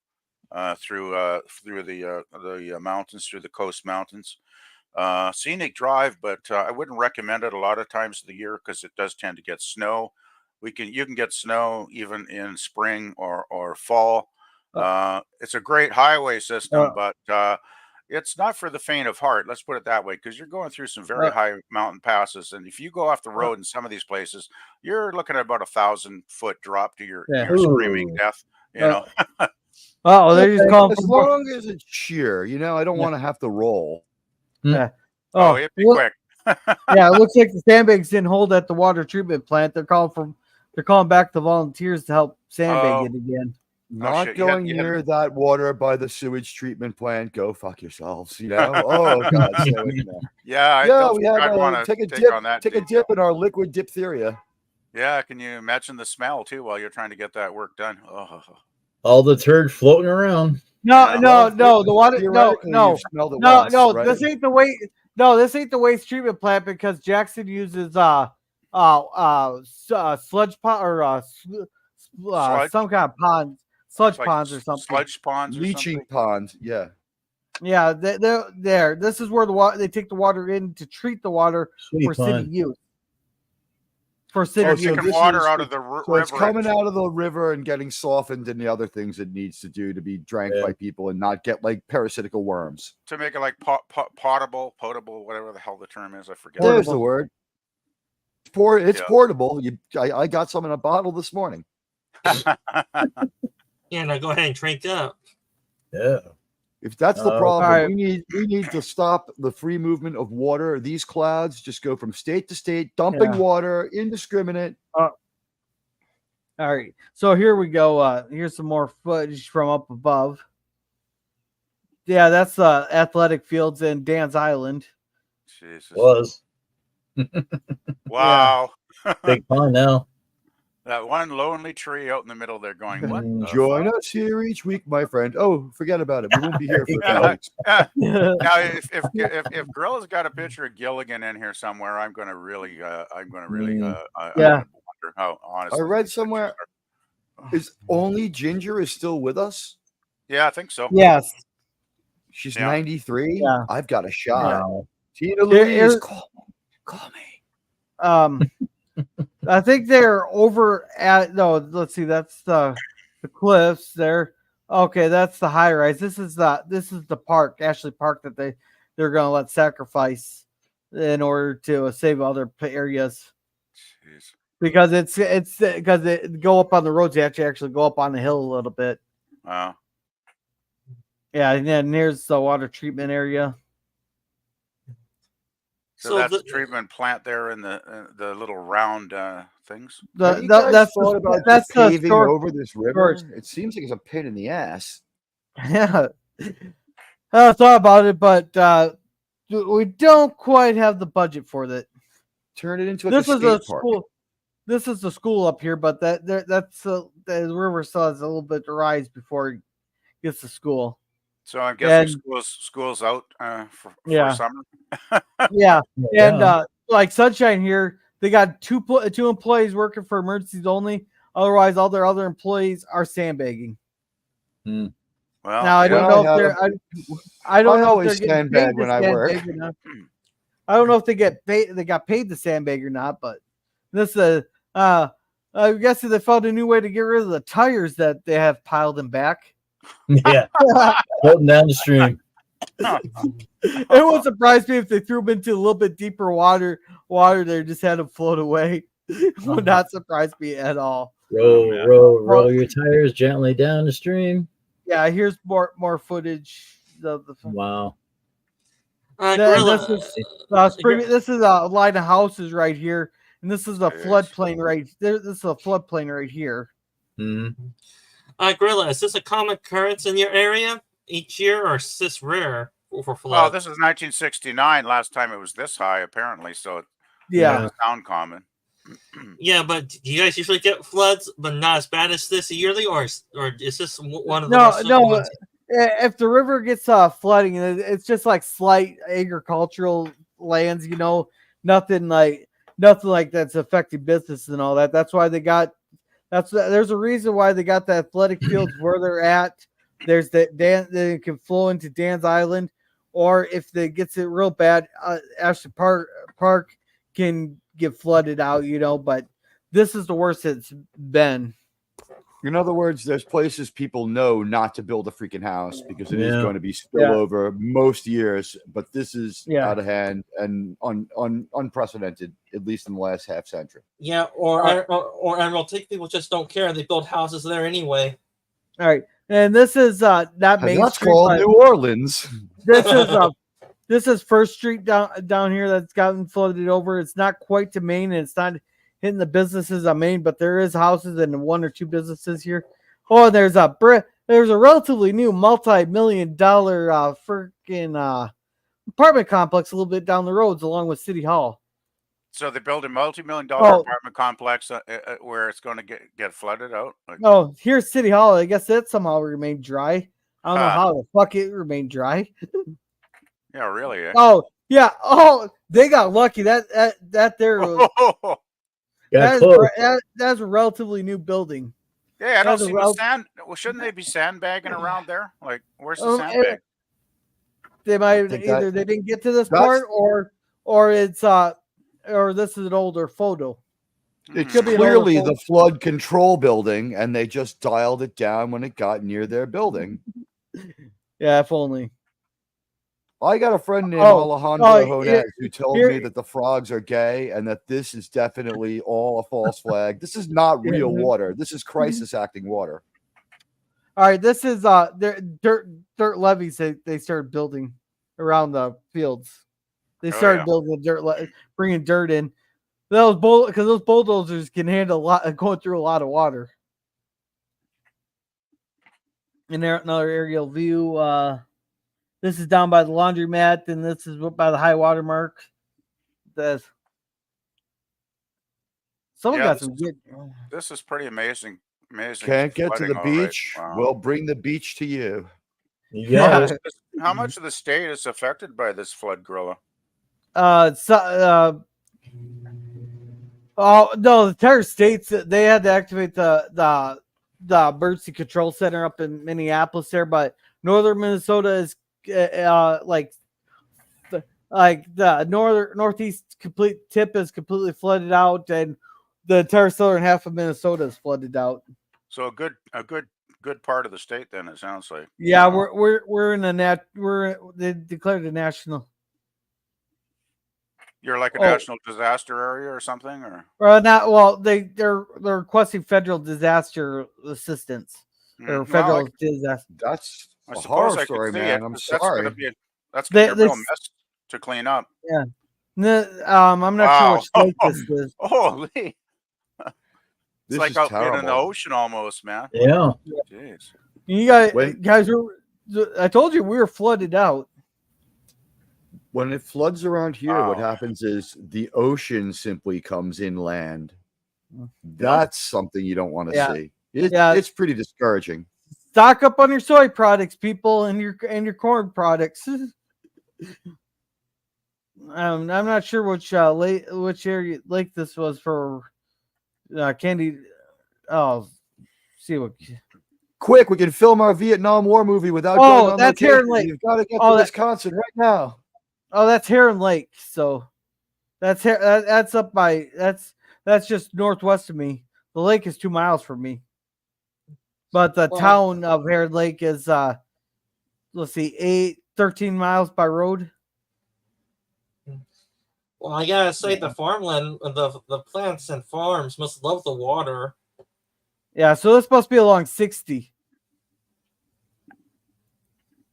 through the mountains, through the coast mountains. Scenic drive, but I wouldn't recommend it a lot of times of the year because it does tend to get snow. You can get snow even in spring or fall. It's a great highway system, but it's not for the faint of heart. Let's put it that way, because you're going through some very high mountain passes, and if you go off the road in some of these places, you're looking at about 1,000-foot drop to your screaming Ooh. death. You know. Oh, they just call As them long as it's sheer, I don't want to have to roll. Oh, it'd be quick. Yeah, it looks like the sandbags didn't hold at the water treatment plant. They're calling back the volunteers to help sandbag it again. Not shit. going You had- near that water by the sewage treatment plant. Go fuck yourselves. Oh God, stay away from that. Yeah, I Yeah, don't we think have I'd want to take a take dip. on that. Take a detail. dip in our liquid diphtheria. Yeah, can you imagine the smell too while you're trying to get that work done? Oh, All the turd floating around. No, Yeah. the water. No, Theoretically, no, you've smelled it no, once, no. right? This ain't the waste. No, this ain't the waste treatment plant because Jackson uses sludge pot or Sludge? some kind of ponds, sludge like ponds or something. sludge ponds or Leaching something. pond. Yeah. Yeah, they're there. This is where the water they take the water in to treat the water Sweetie for city pond. use. For city Oh, use. so Taking this water is- out of the So river. it's coming out of the river and getting softened and the other things it needs to do to be drank Yeah. by people and not get like parasitical worms. to make it like potable, whatever the hell the term is. I forget. There's the word. It's Yeah. portable. I got some in a bottle this morning. Yeah, now go ahead and drink up. Yeah. If that's the Oh, problem, alright. we need to stop the free movement of water. These clouds just go from state to state, dumping Yeah. water, indiscriminate. All right, so here we go. Here's some more footage from up above. Yeah, that's athletic fields in Dan's Island. Jesus. Was. Wow. Big pond now. That one lonely tree out in the middle there going, what? the Join fuck? us here each week, my friend. Oh, forget about it. We won't be here for a few Yeah. weeks. Now, if Grill has got a picture of Gilligan in here somewhere, I'm gonna really, Yeah. wonder how honest. I read somewhere is only Ginger is still with us. Yeah, I think so. Yes. She's Yeah. 93. Yeah. I've got a shot. Wow. Tina Here- Louise, here- call me. I think they're over at let's see, that's the cliffs there. Okay, that's the high rise. This is the park, Ashley Park, that they're gonna let sacrifice in order to save other areas. Jeez. Because it's because they go up on the roads, you have to actually go up on the hill a little bit. Wow. Yeah, and then here's the water treatment area. So that's the treatment plant there in the little round things. Have you guys That's thought about that's just the paving storage. over this river? storage. It seems like it's a pain in the ass. Yeah, I thought about it, but we don't quite have the budget for that. Turn it into like This a is a skate park. school. This is the school up here, but that's the river still has a little bit to rise before it gets to school. So I'm guessing And- school's out for Yeah. summer. Yeah, Yeah. and like Sunshine here, they got two employees working for emergencies only. Otherwise, all their other employees are sandbagging. Well, Now I don't Well, know I if they're. I don't I know if always they're getting sandbag paid to when I work. sandbag or not. I don't know if they get paid. They got paid to sandbag or not, but this I'm guessing they found a new way to get rid of the tires that they have piled in back. Yeah. Floating down the stream. It wouldn't surprise me if they threw them into a little bit deeper water. They just had them float away. Would not surprise me at all. Roll your tires gently down the stream. Yeah, here's more footage of the. Wow. Gorilla, This is a line of houses right here, and this is a Yes. floodplain right there. This is a floodplain right here. Mm-hmm. Gorilla, is this a common occurrence in your area each year, or is this rare for Oh, flood? this is 1969. Last time it was this high, apparently. So it Yeah, doesn't sound common. Yeah, but do you guys usually get floods, but not as bad as this yearly, or is this one of the No, most no. ones? If the river gets flooding, it's just like slight agricultural lands, nothing like that's affecting business and all that. That's why they got. There's a reason why they got the athletic fields where they're at. There's they can flow into Dan's Island, or if it gets it real bad, Ashley Park can get flooded out, but this is the worst it's been. In other words, there's places people know not to build a freaking house because it is Yeah. going to be spillover most years. But this is Yeah. out of hand and unprecedented, at least in the last half century. Yeah, or Admiralty people just don't care. They build houses there anyway. All right, and this is not And Main that's Street, called but New Orleans. this is First Street down here that's gotten flooded over. It's not quite to Main, and it's not hitting the businesses on Main, but there is houses and 1 or 2 businesses here. Oh, there's a relatively new multi-million-dollar freaking apartment complex a little bit down the roads, along with City Hall. So they build a multi-million-dollar Oh. apartment complex where it's going to get flooded out. Like, Oh, here's City Hall. I guess that somehow remained dry. I don't know Huh. how the fuck it remained dry. yeah, really. Eh? Oh, yeah. Oh, they got lucky. That there was, Got close. that's a relatively new building. yeah, I don't That's a see rel- the sand. Well, shouldn't they be sandbagging around there? Like, where's the Um, sandbag? They might think either they didn't get to this that's- part or it's or this is an older photo. It's could be an clearly older the flood control building, and they just dialed it down when it got near their building. Yeah, if only. I got a friend named Oh, Alejandro oh, Jones who told here- me that the frogs are gay and that this is definitely all a false flag. This is not real water. This is crisis acting water. All right, this is their dirt levees they started building around the fields. They Oh, started yeah. building bringing dirt in. Because those bulldozers can handle a lot, going through a lot of water. And there, another aerial view. This is down by the laundromat, and this is by the high water mark. Someone Yeah, got this some is- good. This is pretty amazing. Amazing. Can't get to flooding, the all right. beach? Wow. We'll bring the beach to you. You got it. How much of the state is affected by this flood, Gorilla? Oh no, the entire states they had to activate the emergency control center up in Minneapolis there, but northern Minnesota is like the northeast complete tip is completely flooded out, and the entire southern half of Minnesota is flooded out. So a good part of the state. Then it sounds like. Yeah, Wow. we're in they declared a national. You're like a Oh. national disaster area or something, or Not well. They're requesting federal disaster assistance or Mm, federal well, disaster. That's I a suppose horror I could story, see man. it, I'm but that's sorry. gonna be a They- real they- mess to clean up. I'm not sure Wow. which state this is. Holy, it's This like is out being in the terrible. ocean almost, man. Yeah. Jeez. You guys, When- I told you we were flooded out. When it floods around here, what Wow. happens is the ocean simply comes inland. That's something you don't want to Yeah. see. Yeah. It's pretty discouraging. Stock up on your soy products, people, and your corn products. I'm not sure which area lake this was for Candy. Oh, see what? Quick, we can film our Vietnam War movie without Oh, going on that's location. Heron Lake. You've got to get Oh, to that- Wisconsin right now. Oh, that's Heron Lake. So that's up by that's just northwest of me. The lake is 2 miles from me, but the Well- town of Heron Lake is let's see, 13 miles by road. Well, I gotta say, the farmland, the plants and farms must love the water. Yeah, so this must be along 60.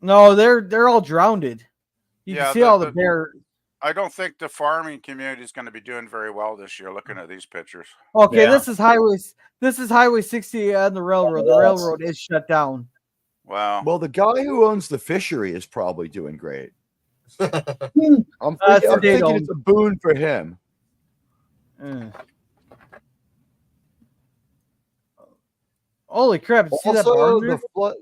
No, they're all drowned. You Yeah, can see the- all the the- bear. I don't think the farming community is going to be doing very well this year. Looking at these pictures. Okay, Yeah. this is Highway 60 and the railroad. The Yes. railroad is shut down. Wow. Well, the guy who owns the fishery is probably doing great. I'm That's thinking, I'm they thinking don't- it's a boon for him. Mm. Holy crap! You see that barn Also, there?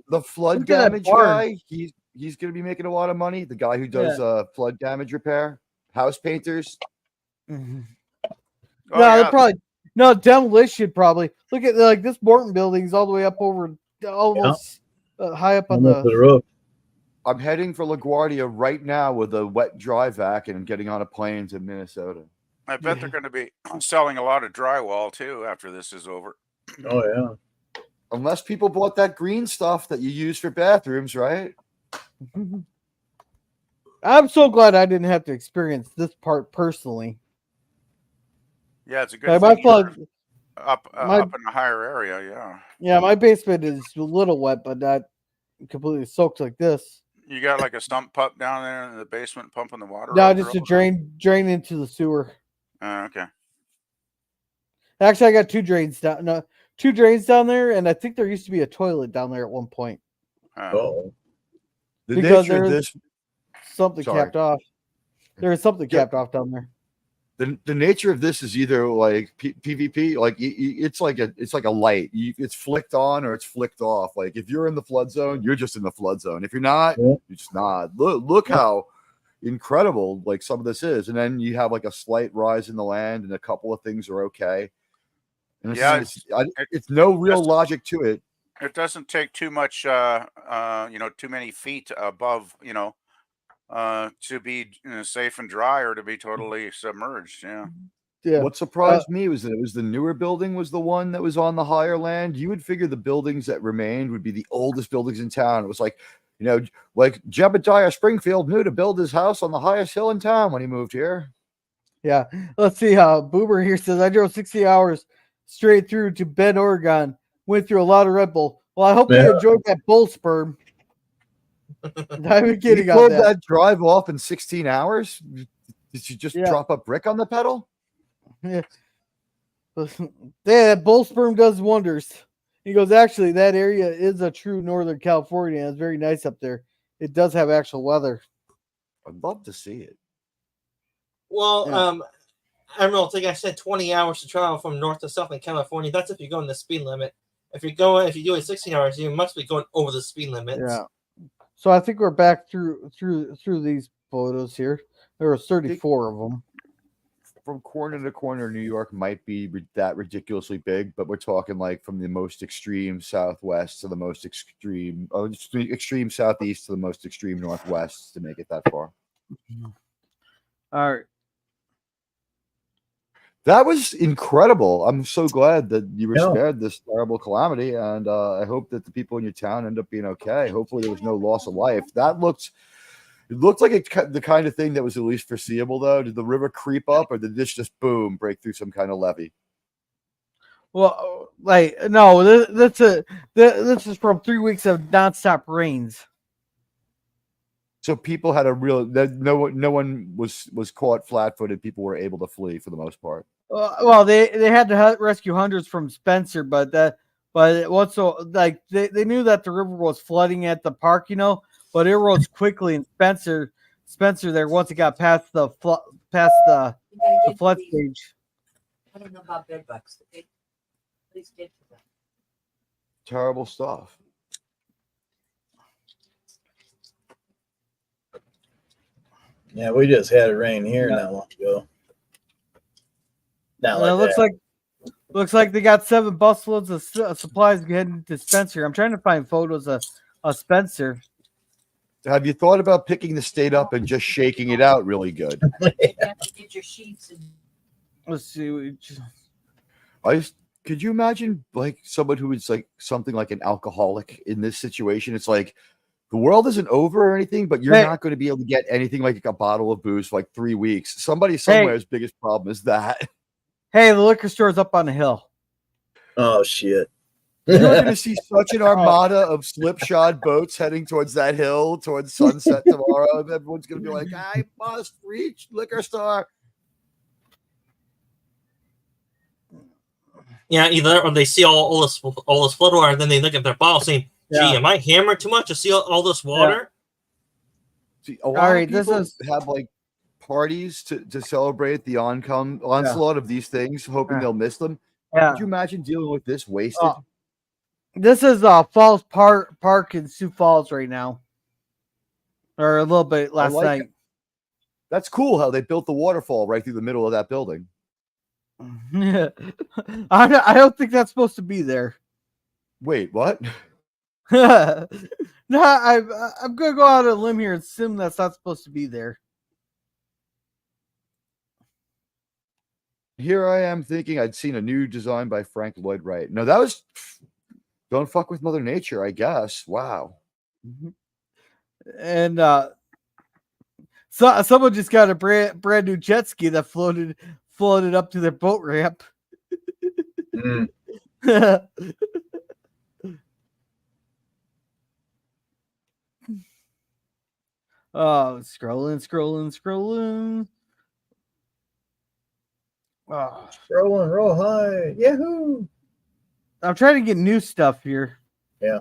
the flood Look at that damage barn. guy, he's going to be making a lot of money. The guy who does flood damage repair, house painters. Mhm. Oh, No, yeah. they're probably demolition. Probably look at like this Morton building's all the way up over almost high up on I'm up to the. the roof. I'm heading for LaGuardia right now with a wet dry vac and getting on a plane to Minnesota. I bet they're going to be selling a lot of drywall too after this is over. Oh yeah. Unless people bought that green stuff that you use for bathrooms, right? I'm so glad I didn't have to experience this part personally. Yeah, it's a good Like, my thing you're flood, up my up in a higher area. Yeah, yeah, my basement is a little wet, but not completely soaked like this. you got like a stump pump down there in the basement pumping the water No, out. just to drain into the sewer. Okay. Actually, I got two drains down. No, two drains down there, and I think there used to be a toilet down there at one point. Oh. The Because nature of there's- this, Something Sorry. capped off. There is something Yeah. capped off down there. the nature of this is either like PvP, like it's like a light. It's flicked on or it's flicked off. Like if you're in the flood zone, you're just in the flood zone. If you're not, Yeah. you're just not. Look how incredible like some of this is, and then you have like a slight rise in the land, and a couple of things are okay. And it's no real logic to it. It doesn't take too much, too many feet above, to be safe and dry or to be totally submerged. Yeah. Yeah. What surprised me was that it was the newer building was the one that was on the higher land. You would figure the buildings that remained would be the oldest buildings in town. It was like, like Jebediah Springfield knew to build his house on the highest hill in town when he moved here. Yeah. Let's see how Boomer here says I drove 60 hours straight through to Bend, Oregon. Went through a lot of Red Bull. Well, I hope you enjoyed that bull sperm. I'm kidding You on pulled that. that drive off in 16 hours? Did you just drop a brick on the pedal? Yeah. That bull sperm does wonders. He goes, actually, that area is a true Northern California. It's very nice up there. It does have actual weather. I'd love to see it. Well, Yeah. Emerald, I think I said 20 hours to travel from north to south in California. That's if you're going the speed limit. If you do it 16 hours, you must be going over the speed limit. Yeah. So I think we're back through these photos here. There were 34 of them. From corner to corner, New York might be that ridiculously big, but we're talking like from the most extreme southwest to the most extreme southeast to the most extreme northwest to make it that far. All right. That was incredible. I'm so glad that you were Yeah. spared this terrible calamity, and I hope that the people in your town end up being okay. Hopefully, there was no loss of life. It looked like the kind of thing that was at least foreseeable, though. Did the river creep up, or did this just boom break through some kind of levee? Well, like no, this is from 3 weeks of nonstop rains. So people had no one was caught flat-footed. People were able to flee for the most part. Well, they had to rescue hundreds from Spencer, but it was so like they knew that the river was flooding at the park, but it rose quickly in Spencer there once it got past the flood stage. I don't know about bed bugs. Please get to them. Terrible stuff. Yeah, we just had it rain here not long ago. Not like Looks like they got 7 busloads of supplies heading to Spencer. I'm trying to find photos of Spencer. Have you thought about picking the state up and just shaking it out really good? You have to get your sheets and Let's see. Could you imagine like someone who is like something like an alcoholic in this situation? It's like the world isn't over or anything, but you're not going to be able to get anything like a bottle of booze for like 3 weeks. Somebody somewhere's biggest problem is that. Hey, the liquor store's up on the hill. Oh shit. You're going to see such an armada of slipshod boats heading towards that hill towards sunset tomorrow. Everyone's going to be like, I must reach liquor store. Yeah, either or they see all this flood water, and then they look at their bottle saying, "Gee, am I hammered too much to see all this water?" See, a lot right, of people this have like parties to celebrate the onslaught of these things, hoping they'll miss them. Yeah. Could you imagine dealing with this wasted? This is Falls Park in Sioux Falls right now, or a little bit last night. That's cool how they built the waterfall right through the middle of that building. I don't think that's supposed to be there. Wait, what? No, I'm gonna go out on a limb here and assume that's not supposed to be there. here I am thinking I'd seen a new design by Frank Lloyd Wright. No, that was Don't Fuck with Mother Nature, I guess. Wow. And so someone just got a brand new jet ski that floated up to their boat ramp. Mm. Oh, scrolling. Oh, Rolling real high. Yahoo! I'm trying to get new stuff here. Yeah.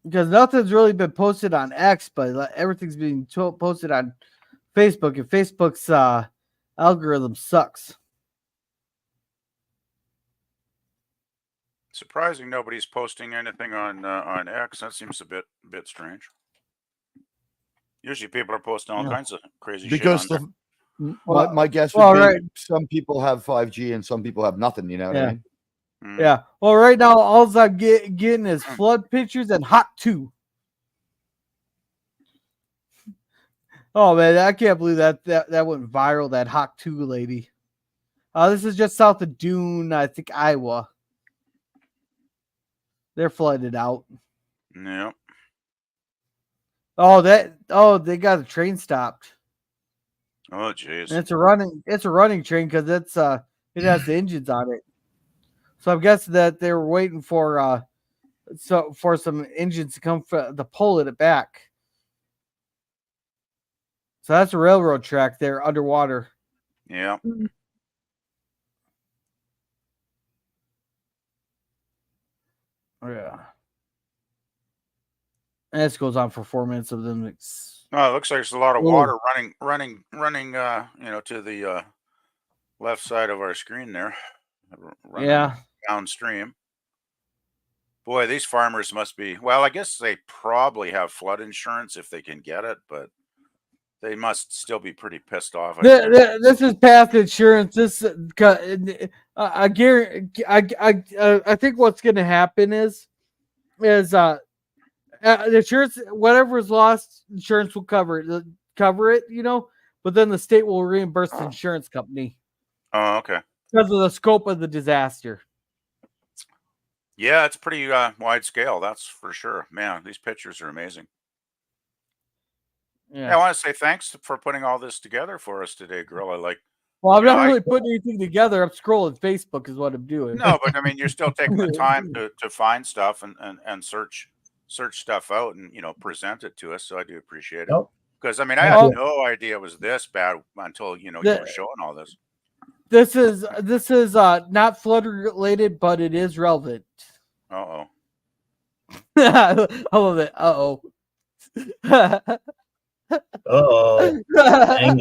Because nothing's really been posted on X, but everything's being posted on Facebook, and Facebook's algorithm sucks. Surprising nobody's posting anything on X. That seems a bit strange. Usually people are posting all kinds of crazy Because shit on my guess would well, be right. some people have 5G and some people have nothing, you know what I Yeah. mean? there. Yeah. Well, right now, all I'm getting is flood pictures and Hot 2. Oh, man, I can't believe that went viral, that Hot 2 lady. This is just south of Dune, I think, Iowa. They're flooded out. Yeah. Oh, they got a train stopped. Oh, jeez. And it's a running train because it has the engines on it. So I'm guessing that they were waiting for some engines to come to pull it back. So that's a railroad track there underwater. Yeah. Oh, yeah. And this goes on for 4 minutes of them. Oh, it looks like there's a lot of Ooh. water running, to the left side of our screen there. Running Yeah. downstream. Boy, these farmers must be, well, I guess they probably have flood insurance if they can get it, but they must still be pretty pissed off. This is past insurance. I guarantee. I think what's going to happen is the insurance, whatever is lost, insurance will cover it. But then the state will reimburse the insurance company Oh, okay. because of the scope of the disaster. Yeah, it's pretty wide scale, that's for sure. Man, these pictures are amazing. Yeah, I want to say thanks for putting all this together for us today, girl. Well, I'm Yeah, not really putting anything together. I'm scrolling Facebook is what I'm doing. No, but I mean, you're still taking the time to find stuff and search stuff out and present it to us. So I do appreciate it. Nope. Because I mean, I had no idea it was this bad until you were showing all this. This is not flood related, but it is relevant. Uh-oh. I love it. Uh-oh. Uh-oh. Dang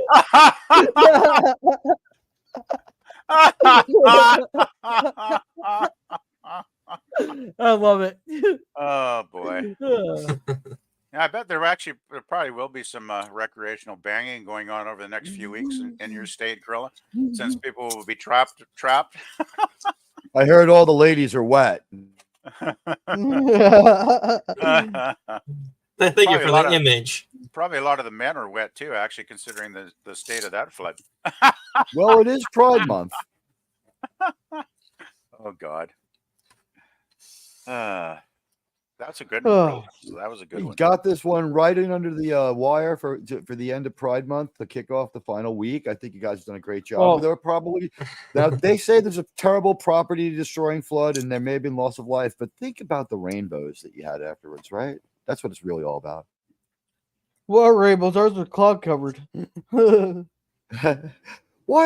I love it. Oh boy. Yeah, I bet there probably will be some recreational banging going on over the next few weeks in your state, Gorilla, since people will be trapped. I heard all the ladies are wet. I think you're for the image. Probably a lot of the men are wet too, actually, considering the state of that flood. Well, it is Pride Month. Oh God. That's a good one. That was a good We one. got this one right in under the wire for the end of Pride Month to kick off the final week. I think you guys have done a great job. Oh. There are probably now they say there's a terrible property destroying flood and there may have been loss of life, but think about the rainbows that you had afterwards, right? That's what it's really all about. What rainbows? Ours were cloud covered. Why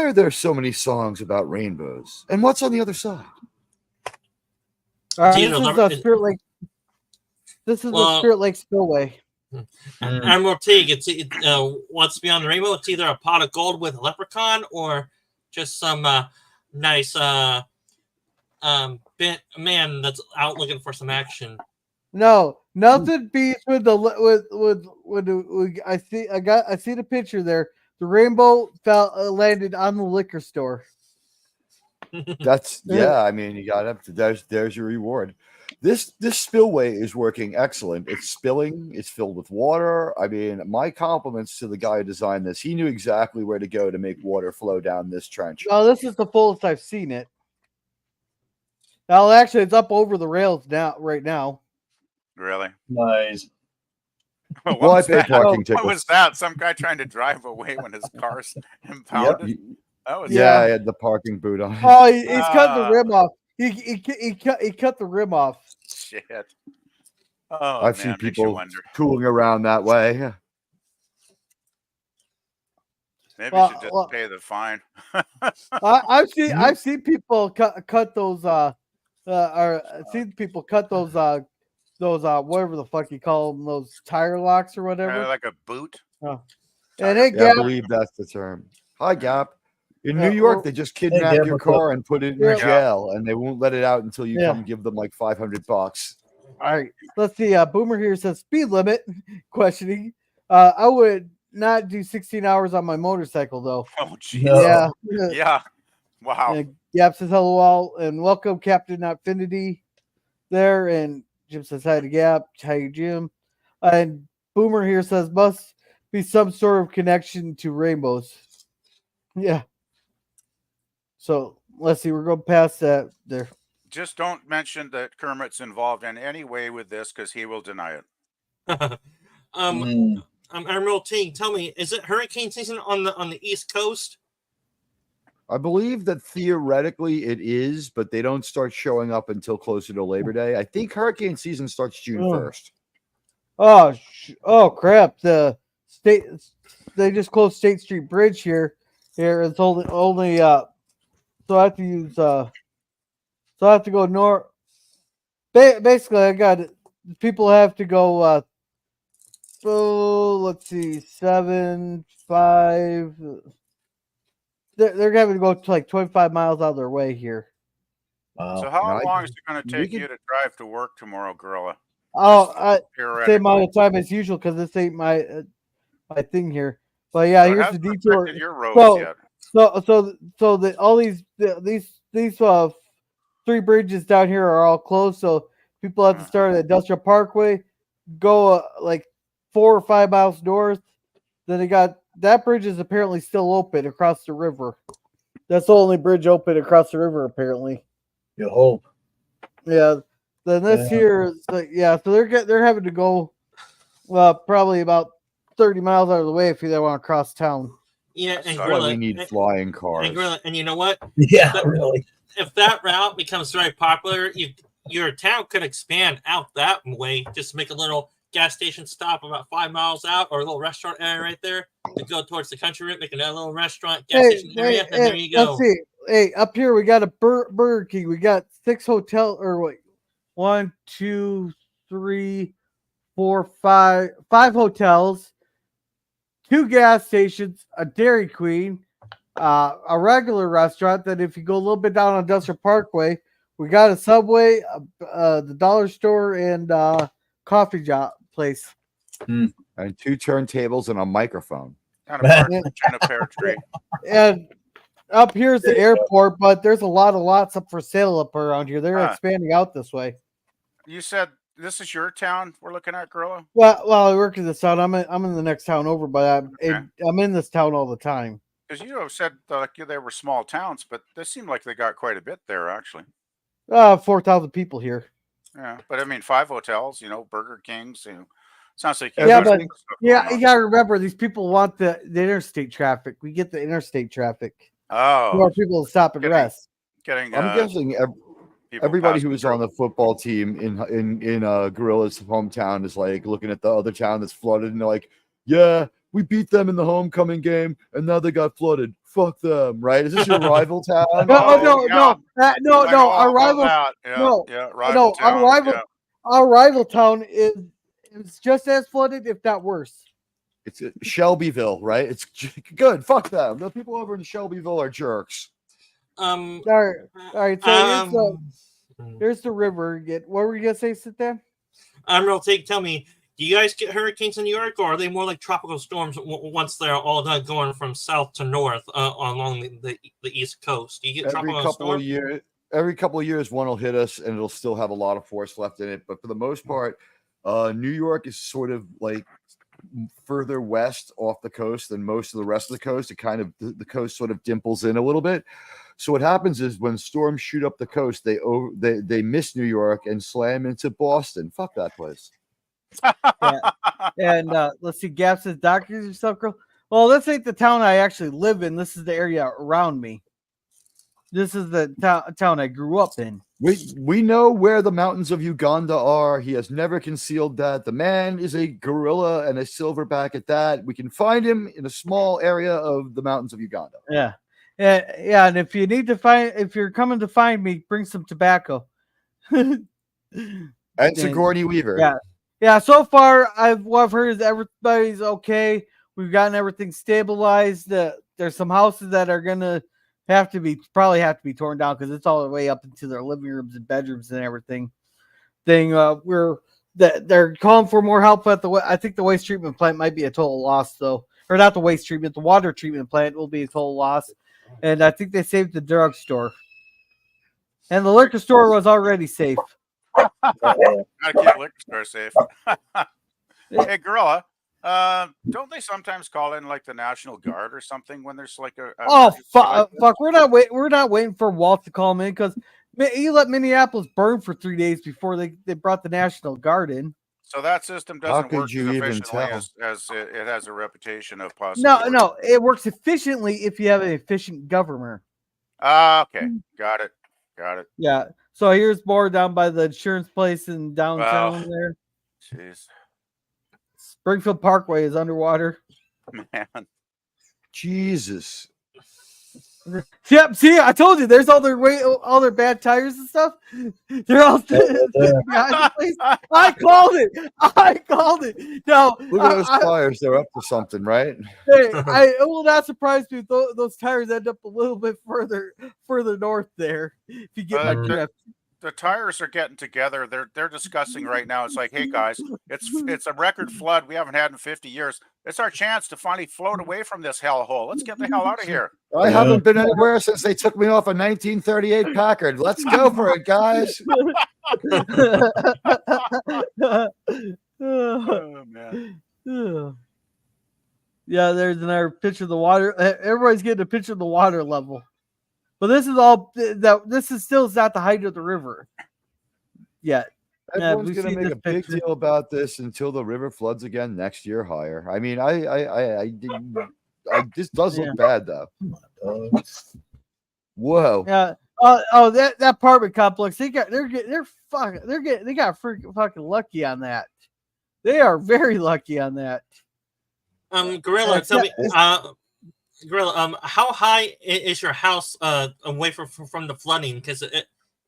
are there so many songs about rainbows? And what's on the other side? This is Spirit Lake. This is the Spirit Lake Spillway. Emerald Teague, it's what's beyond the rainbow? It's either a pot of gold with a leprechaun or just some nice man that's out looking for some action. No, nothing beats with I see the picture there. The rainbow landed on the liquor store. That's I mean, you got up to there's your reward. This spillway is working excellent. It's spilling. It's filled with water. I mean, my compliments to the guy who designed this. He knew exactly where to go to make water flow down this trench. No, this is the fullest I've seen it. Well, actually, it's up over the rails now. Right now. Really? Nice. What Well, I was paid that? parking What tickets. was that? Some guy trying to drive away when his car's impounded? That was Yeah, I had the parking boot on. Oh, he's cut the Ah. rim off. He cut the rim off. shit. Oh, I've man, seen makes you people wonder. tooling around that way. Maybe Well, you should just well- pay the fine. I've seen people cut those or seen people cut those whatever the fuck you call them, those tire locks or whatever. Like a boot. And tire. it Yeah, I Gap, believe that's the term. Hi, Gap. In Yeah, New York, well- they just kidnap Gap, your what's up? car and put it in Yeah. jail, and they won't let it out until you Yeah. come give them like $500. all right, let's see. Boomer here says speed limit questioning. I would not do 16 hours on my motorcycle though. Oh, jeez. No. Yeah. Yeah. Wow. And Gap says hello all and welcome Captain Affinity there. And Jim says hi to Gap. Hi Jim. And Boomer here says must be some sort of connection to rainbows. Yeah. So let's see. We're going past that there. Just don't mention that Kermit's involved in any way with this because he will deny it. Mm. Emerald T, tell me, is it hurricane season on the East Coast? I believe that theoretically it is, but they don't start showing up until closer to Labor Day. I think hurricane season starts June Oh. 1st. Oh crap! The state they just closed State Street Bridge here. Here it's only so I have to use so I have to go north. Basically, I got it. People have to go. So let's see, 7, 5. They're having to go to like 25 miles out of their way here. Wow. So how No, I- long is it going to we take could- you to drive to work tomorrow, Gorilla? Oh, same Theoretically. amount of time as usual because this ain't my thing here. But yeah, So it here's the hasn't detour. affected your roads So- yet. So that all these 3 bridges down here are all closed. So people have to start at Industrial Parkway, go like 4 or 5 miles north. Then they got that bridge is apparently still open across the river. That's the only bridge open across the river apparently. You hope. Yeah. Then this Yeah. here is so they're having to go probably about 30 miles out of the way if they want to cross town. Yeah, and That's Why Gorilla, we need flying cars. and Gorilla, and you know what? Yeah, But- really. If that route becomes very popular, your town could expand out that way. Just make a little gas station stop about 5 miles out, or a little restaurant area right there to go towards the country route. Make another little restaurant gas station area, and there you go. Let's see. Hey, up here we got a Burger King. We got 6 hotel or what? 1, 2, 3, 4, 5 hotels, 2 gas stations, a Dairy Queen, a regular restaurant. Then if you go a little bit down on Industrial Parkway, we got a Subway, the dollar store, and coffee shop place. And 2 turntables and a microphone. Kind of parked in Juniper Tree. And up here's the airport, but there's a lot of lots up for sale up around here. They're Huh. expanding out this way. You said this is your town we're looking at, Gorilla? Well, I work in this town. I'm in the next town over, but I'm in this town all the time. Because you have said like they were small towns, but they seem like they got quite a bit there, actually. 4,000 people here. Yeah, but I mean, 5 hotels, Burger Kings. Sounds like Yeah, there's but- some stuff Yeah, going you on. gotta remember these people want the interstate traffic. We get the interstate traffic. Oh, More people to stop and Getting- rest. getting. I'm guessing people everybody passing who was through. on the football team in Gorilla's hometown is like looking at the other town that's flooded, and they're like, "Yeah, we beat them in the homecoming game, and now they got flooded. Fuck them!" Right? Is this your rival town? No, yeah. no. I know Our all rival, that. Yeah, no, yeah, no, rival town. our rival, yeah. our rival town is just as flooded, if not worse. It's Shelbyville, right? It's good. Fuck them. The people over in Shelbyville are jerks. Um, All right. So um, here's the river. What were you gonna say, sit there? Emerald Take, tell me, do you guys get hurricanes in New York, or are they more like tropical storms once they're all done going from south to north along the East Coast? Do you get Every tropical couple storms? of years, every couple of years, one will hit us, and it'll still have a lot of force left in it. But for the most part, New York is sort of like further west off the coast than most of the rest of the coast. It kind of the coast sort of dimples in a little bit. So what happens is when storms shoot up the coast, they miss New York and slam into Boston. Fuck that place. And let's see, Gap says doctors or stuff, girl. Well, this ain't the town I actually live in. This is the area around me. This is the town I grew up in. We know where the mountains of Uganda are. He has never concealed that. The man is a gorilla and a silverback at that. We can find him in a small area of the mountains of Uganda. Yeah. Yeah. And if you need to if you're coming to find me, bring some tobacco. And Sigourney Weaver. Yeah. Yeah. So far, what I've heard is everybody's okay. We've gotten everything stabilized. There's some houses that are going to probably have to be torn down because it's all the way up into their living rooms and bedrooms and everything. They're calling for more help at I think the waste treatment plant might be a total loss though, or not the waste treatment, the water treatment plant will be a total loss, and I think they saved the drugstore, and the liquor store was already safe. Gotta keep liquor store safe. Hey, Gorilla. Don't they sometimes call in like the National Guard or something when there's like a fuck, we're not waiting for Walt to call him in because he let Minneapolis burn for 3 days before they brought the National Guard in. So that system doesn't could work as you even efficiently tell? as it has a reputation of possibly. No, it works efficiently if you have an efficient governor. Okay, got it. Yeah. So here's more down by the insurance place in downtown there. Jeez, Springfield Parkway is underwater. man. Jesus. Yep. See, I told you. There's all their bad tires and stuff. They're all behind the place. I called it. No, Look at those tires. They're up to something, right? It will not surprise me if those tires end up a little bit further north there. If you get my drift. The tires are getting together. They're discussing right now. It's like, hey guys, it's a record flood we haven't had in 50 years. It's our chance to finally float away from this hellhole. Let's get the hell out of here. I haven't been anywhere since they took me off a 1938 Packard. Let's go for it, guys. Oh man. Yeah, there's another picture of the water. Everybody's getting a picture of the water level. But this is all that. This is still not the height of the river yet. Everyone's going to make a big deal about this until the river floods again next year higher. I mean, this does look bad though. Whoa. Yeah. That apartment complex. They got fucking lucky on that. They are very lucky on that. Gorilla, tell me, Gorilla, how high is your house away from the flooding? Because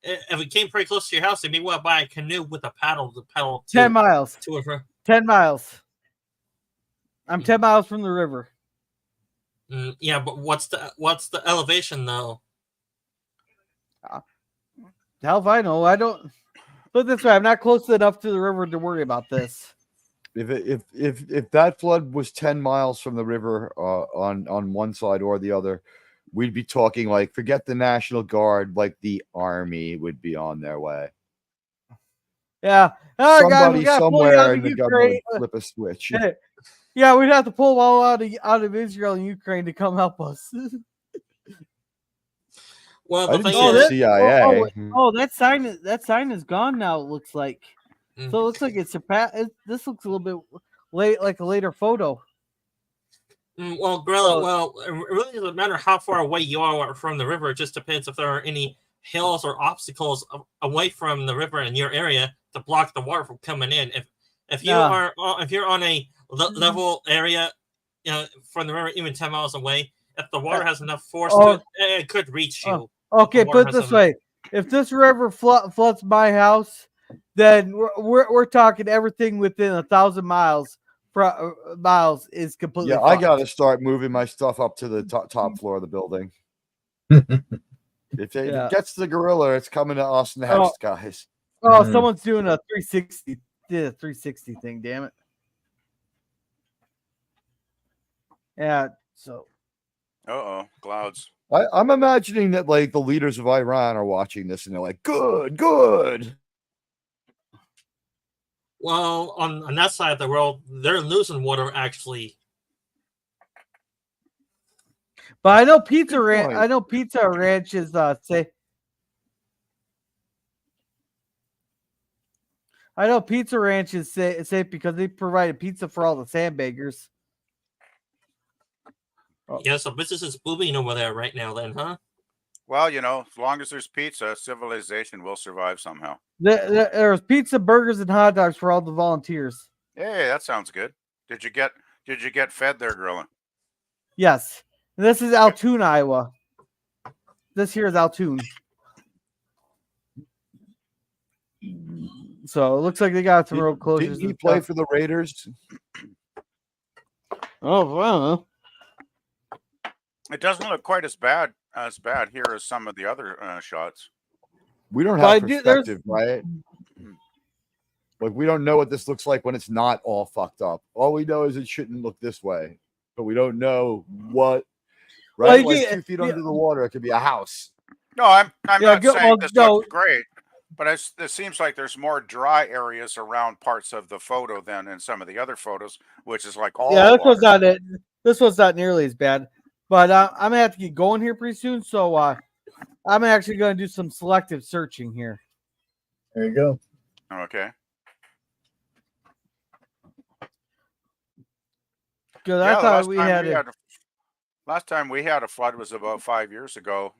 if it came pretty close to your house, maybe want to buy a canoe with a paddle to paddle 10 miles. 10 miles. I'm 10 miles from the river. Yeah, but what's the elevation though? Hell if I know. I don't. Put it this way, I'm not close enough to the river to worry about this. If that flood was 10 miles from the river on one side or the other, we'd be talking like, forget the National Guard, like the Army would be on their way. Yeah. Somebody somewhere in the government would flip a switch. Yeah, we'd have to pull all out of Israel and Ukraine to come help us. Well, I didn't see the CIA. That sign is gone now. It looks like. So it looks like it's surpassed. This looks a little bit late, like a later photo. Well, Gorilla, it really doesn't matter how far away you are from the river. It just depends if there are any hills or obstacles away from the river in your area to block the water from coming in. If you're on a level area, from the river, even 10 miles away, if the water has enough force to it could reach you. Okay, put it this way: if this river floods my house, then we're talking everything within 1,000 miles. Miles is completely. Yeah, I got to start moving my stuff up to the top floor of the building. If it gets the gorilla, it's coming to us next, guys. Oh, someone's doing a 360. Did a 360 thing. Damn it. Yeah. So, Uh-oh, clouds. I'm imagining that like the leaders of Iran are watching this and they're like, good, good. Well, on that side of the world, they're losing water actually. But I know Pizza Good Ranch. point. I know Pizza Ranch is say. I know Pizza Ranch is safe because they provided pizza for all the sandbaggers. Yeah, so business is booming over there right now then, huh? Well, you know, as long as there's pizza, civilization will survive somehow. There's pizza, burgers, and hot dogs for all the volunteers. Hey, that sounds good. Did you get fed there, grilling? Yes. And this is Altoona, Iowa. This here is Altoona. So it looks like they got some road closures. Didn't he and play stuff. for the Raiders? Oh, wow. It doesn't look quite as bad here as some of the other shots. We don't But I have do- there's- perspective, right? Like we don't know what this looks like when it's not all fucked up. All we know is it shouldn't look this way, but we don't know what. Right, Well, like yeah, 2 feet under the water, it could be a house. No, I'm Yeah, not go- saying well, this no. looks great, but it seems like there's more dry areas around parts of the photo than in some of the other photos, which is like all. Yeah, this was water. not it. This was not nearly as bad. But I'm gonna have to get going here pretty soon. So I'm actually gonna do some selective searching here. There you go. Okay. Because Yeah, I thought we had it. last time we had a flood was about 5 years ago,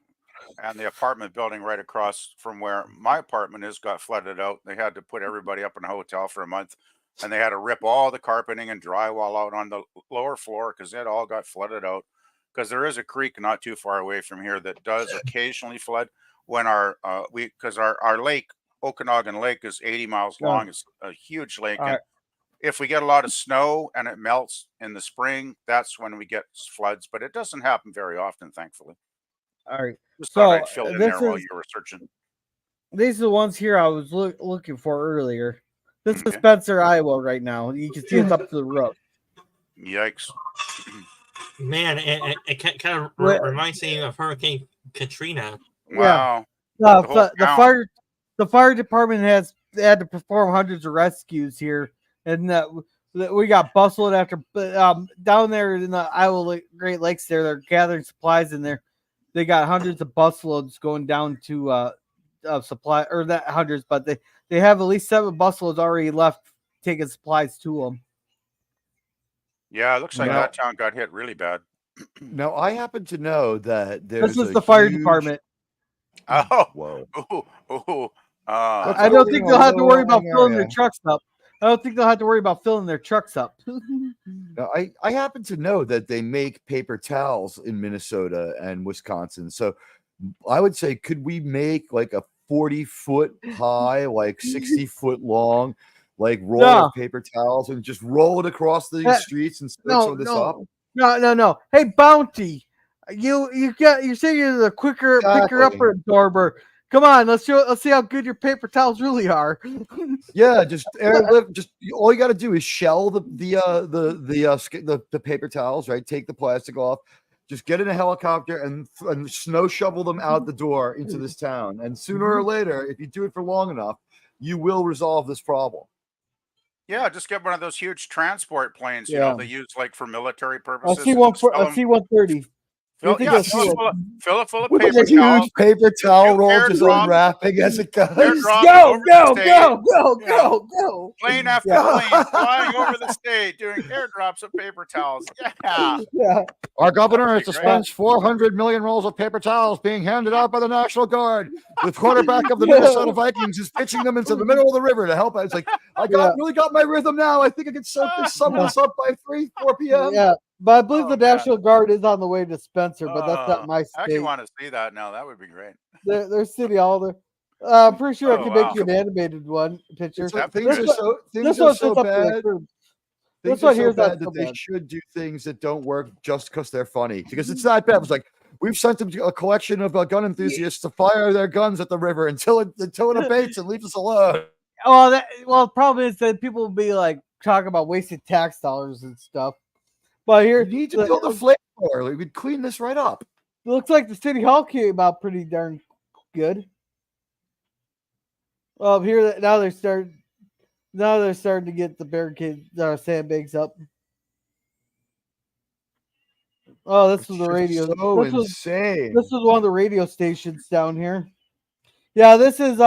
and the apartment building right across from where my apartment is got flooded out. They had to put everybody up in a hotel for a month, and they had to rip all the carpeting and drywall out on the lower floor because it all got flooded out. Because there is a creek not too far away from here that does occasionally flood when our lake, Okanagan Lake, is 80 miles Yeah. long. It's a huge lake. All And right. if we get a lot of snow and it melts in the spring, that's when we get floods. But it doesn't happen very often, thankfully. All right. Just So, thought I'd fill in this there while is- you were searching. These are the ones here I was looking for earlier. This is Okay. Spencer, Iowa, right now. You can see it's up to the roof. Yikes. Man, it kind of Well- reminds me of Hurricane Katrina. Wow. The whole town. fire department had to perform hundreds of rescues here, and we got bustled after down there in the Iowa Great Lakes. They're gathering supplies in there. They got hundreds of busloads going down to supply, or not hundreds, but they have at least 7 busloads already left taking supplies to them. Yeah, it looks like Now- that town got hit really bad. Now, I happen to know that there's This is a the fire huge- department. Oh, Whoa. ooh. What's I don't going think on they'll have to in the worry about low-lying filling their area? trucks up. I don't think they'll have to worry about filling their trucks up. Now, I happen to know that they make paper towels in Minnesota and Wisconsin. So I would say, could we make like a 40-foot high, like 60-foot long, like roll No. of paper towels and just roll it across the Uh, streets and set some of this up? No. Hey, Bounty, you're saying you're the quicker picker Exactly. upper absorber. Come on, let's see how good your paper towels really are. Yeah, just airlift. Just all you got to do is shell the paper towels, right? Take the plastic off. Just get in a helicopter and snow shovel them out the door into this town. And sooner or later, if you do it for long enough, you will resolve this problem. Yeah, just get one of those huge transport planes, you Yeah. know, they use like for military A purposes. and C-1 just fill a 'em- C-130. fill- think yeah, a fill it full of With paper a huge towels. paper towel You roll just airdrop- unwrapping as it goes. airdrop Go, over the go, state. go, Yeah. go. Plane after Yeah. plane flying over the state doing airdrops of paper towels. Yeah. Yeah. Our governor has That'd be great. dispensed 400 million rolls of paper towels being handed out by the National Guard. The quarterback of the Minnesota Vikings is pitching them into the middle of the river to help. It's like, really got my rhythm now. I think I can soak this us up by 4 p.m. Yeah. But I believe Oh, the man. National Guard is on the way to Spencer, but that's not my I actually state. want to see that now. That would be great. They're city hall there. I'm pretty sure I Oh, can wow. make you an animated one picture. It's like That'd be things good. are so, This things are one's so just up to the bad. curb. Things This are one so here's not bad so that they bad. should do things that don't work just because they're funny. Because it's not bad. It's like we've sent them to a collection of gun enthusiasts to fire their guns at the river until it abates and leaves us alone. Well, the problem is that people will be like talking about wasted tax dollars and stuff. But here, You need to build a flame for? Like, we'd clean this right up. It looks like the city hall came out pretty darn good. Well, here now they're starting to get the barricades, sandbags up. Oh, this It's was the just radio. So this was insane. one of the radio stations down here. Yeah, this is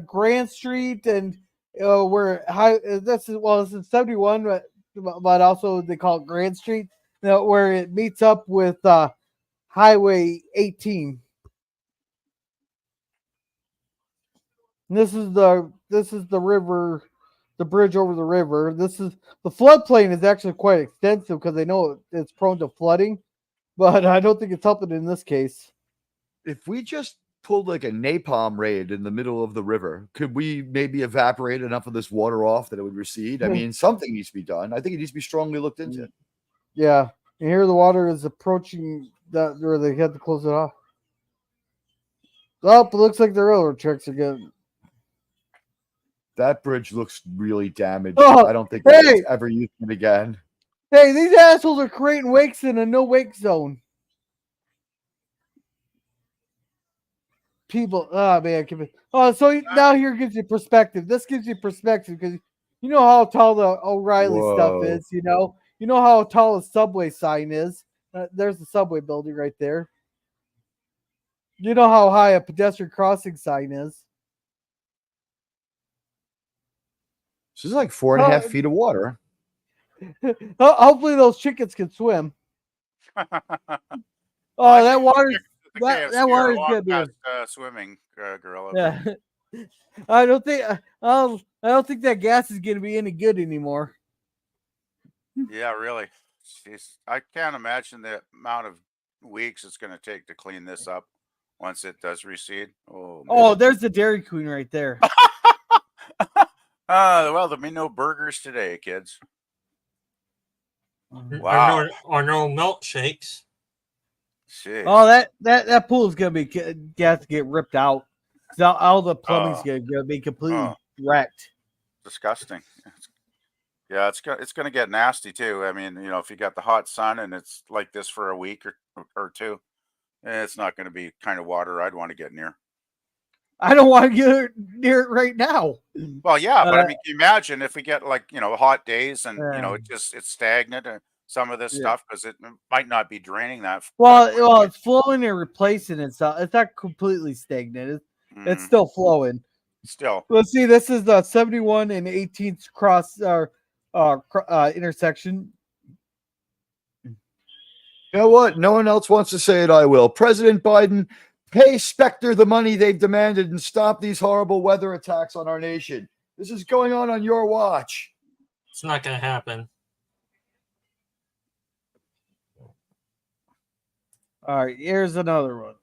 Grant Street and where this is 71, but also they call it Grant Street, where it meets up with Highway 18. And this is the river, the bridge over the river. This is the floodplain is actually quite extensive because they know it's prone to flooding, but I don't think it's helping in this case. If we just pulled like a napalm raid in the middle of the river, could we maybe evaporate enough of this water off that it would recede? I mean, something needs to be done. I think it needs to be strongly looked into. Yeah, and here the water is approaching that where they had to close it off. Oh, it looks like the railroad tracks are good. That bridge looks really damaged. Oh, I don't think hey! it's ever used it again. Hey, these assholes are creating wakes in a no wake zone. People, oh man, so now here gives you perspective. This gives you perspective because you know how tall the O'Reilly stuff Whoa. is. You know how tall the subway sign is. There's the subway building right there. You know how high a pedestrian crossing sign is. This is like 4.5 feet of water. Hopefully those chickens can swim. Oh, that water's that water's good, dude. Swimming, Gorilla. Yeah, I don't think that gas is going to be any good anymore. Yeah, really. Jeez. I can't imagine the amount of weeks it's going to take to clean this up once it does recede. Oh, Oh, there's the Dairy Queen right there. well, there'll be no burgers today, kids. Wow. Or no milkshakes. Jeez. Oh, that pool is going to have to get ripped out. All the plumbing's going to be completely wrecked. Disgusting. Yeah, it's going to get nasty too. I mean, if you got the hot sun and it's like this for a week or two, it's not going to be kind of water I'd want to get near. I don't want to get near it right now. Well, yeah, but I mean, can you imagine if we get like hot days and it's stagnant and some of this stuff because it might not be draining that. Well, it's flowing and replacing itself. It's not completely stagnant. It's still flowing. Still. Let's see. This is the 71 and 18th cross intersection. You know what? No one else wants to say it. I will. President Biden, pay Spectre the money they've demanded and stop these horrible weather attacks on our nation. This is going on your watch. It's not going to happen. All right, here's another one.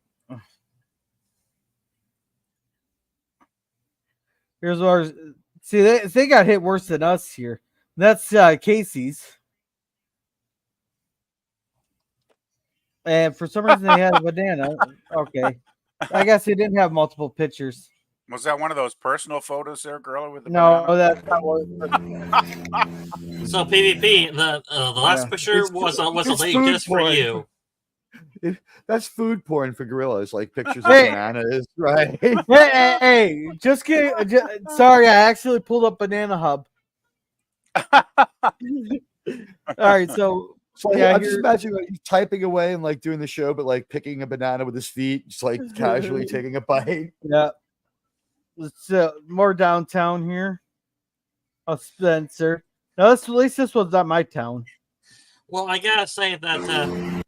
Here's ours. See, they got hit worse than us here. That's Casey's. And for some reason they had a banana. Okay. I guess they didn't have multiple pictures. Was that one of those personal photos there, Gorilla, with the No, banana? that's not what. So PvP, the last picture was a lady just for you. That's food porn for gorillas, like pictures of bananas, right? Hey, just kidding. Sorry, I actually pulled up Banana Hub. All right, so I'm just imagining like he's typing away and like doing the show, but like picking a banana with his feet, just like casually taking a bite. Yeah. Let's more downtown here. Oh, Spencer. No, at least this was not my town. Well, I gotta say that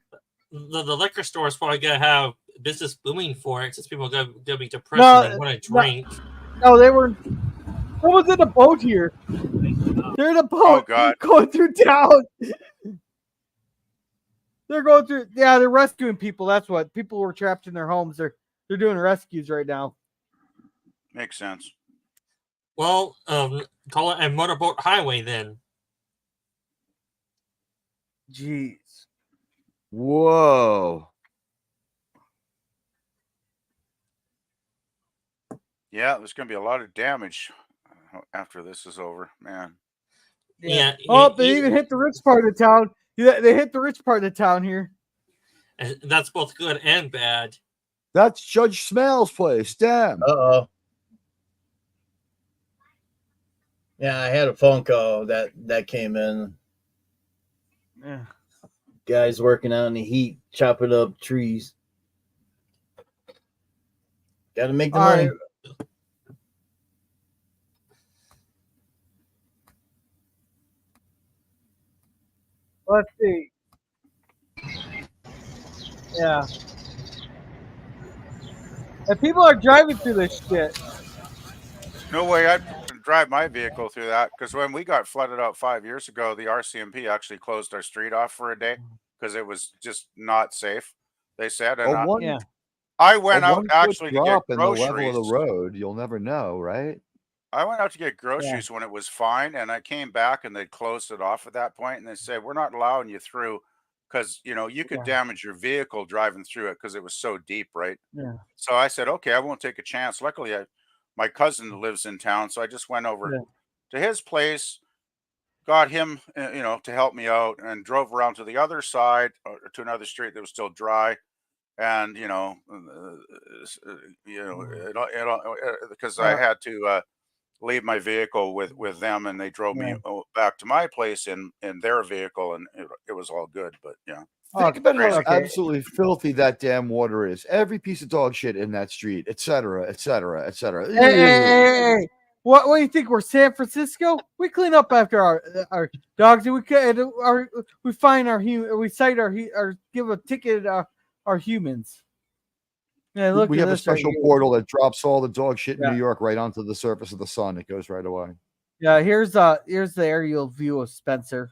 the liquor store is probably gonna have business booming for it since people are gonna be depressed and they want to drink. No, they were. Someone's in a boat here. They're in a boat. Oh God! Going through town. They're going through. Yeah, they're rescuing people. That's what people were trapped in their homes. They're doing rescues right now. Makes sense. Well, call it a motorboat highway then. Jeez. Whoa. Yeah, there's going to be a lot of damage after this is over, man. Yeah. Oh, they even hit the rich part of town. Yeah, they hit the rich part of town here. And that's both good and bad. That's Judge Smale's place. Damn. Uh-oh. Yeah, I had a phone call that came in. Yeah. Guys working out in the heat, chopping up trees. Got to make the All money. right. Let's see. Yeah. And people are driving through this shit. No way I'd drive my vehicle through that, because when we got flooded out 5 years ago, the RCMP actually closed our street off for a day because it was just not safe, they said. And A one, Yeah. I a went out 1 foot actually to get drop in the level of groceries. the road. You'll never know, right? I went out to get groceries when it was fine, and I came back and they closed it off at that point, and they said, we're not allowing you through because, you know, you could Yeah. damage your vehicle driving through it because it was so deep, right? Yeah. So I said, okay, I won't take a chance. Luckily, my cousin lives in town, so I just went over Yeah. to his place, got him, to help me out, and drove around to the other side, to another street that was still dry, and because I had to leave my vehicle with them, and they drove me back to my place in their vehicle, and it was all good. But yeah, Think about how okay. absolutely filthy that damn water is. Every piece of dog shit in that street, etc., etc., etc. Hey. What do you think? We're San Francisco? We clean up after our dogs, and we find our we cite our give a ticket our humans. Yeah, look. We at have a this right special here. portal that drops all the dog shit in Yeah. New York right onto the surface of the sun. It goes right away. Yeah, here's the aerial view of Spencer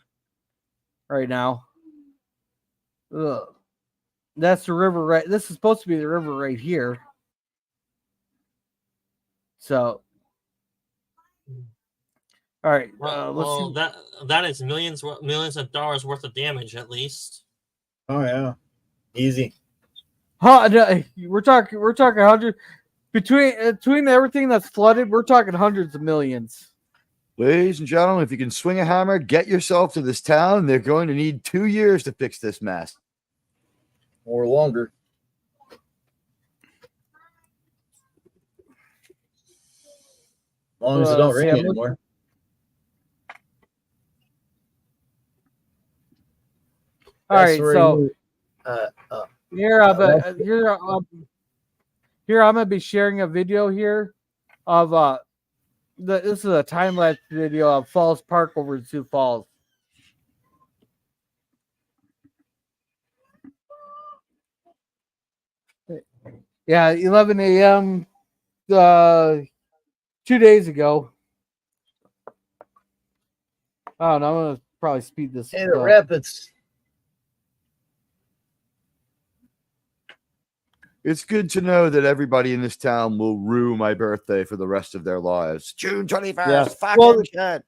right now. Ugh. That's the river right. This is supposed to be the river right here. So, all right. Well, Let's see. that is millions of dollars worth of damage at least. Oh yeah, easy. We're talking hundred between everything that's flooded. We're talking hundreds of millions. Ladies and gentlemen, if you can swing a hammer, get yourself to this town. They're going to need 2 years to fix this mess. Or longer. As long as it don't rain anymore. All right, so here I'm gonna be sharing a video here of this is a time lapse video of Falls Park over in Sioux Falls. Yeah, 11 a.m. 2 days ago. I don't know. I'm gonna probably speed this. Hey, the rapids. It's good to know that everybody in this town will rue my birthday for the rest of their lives. June 21st. Yeah. Fucking shit.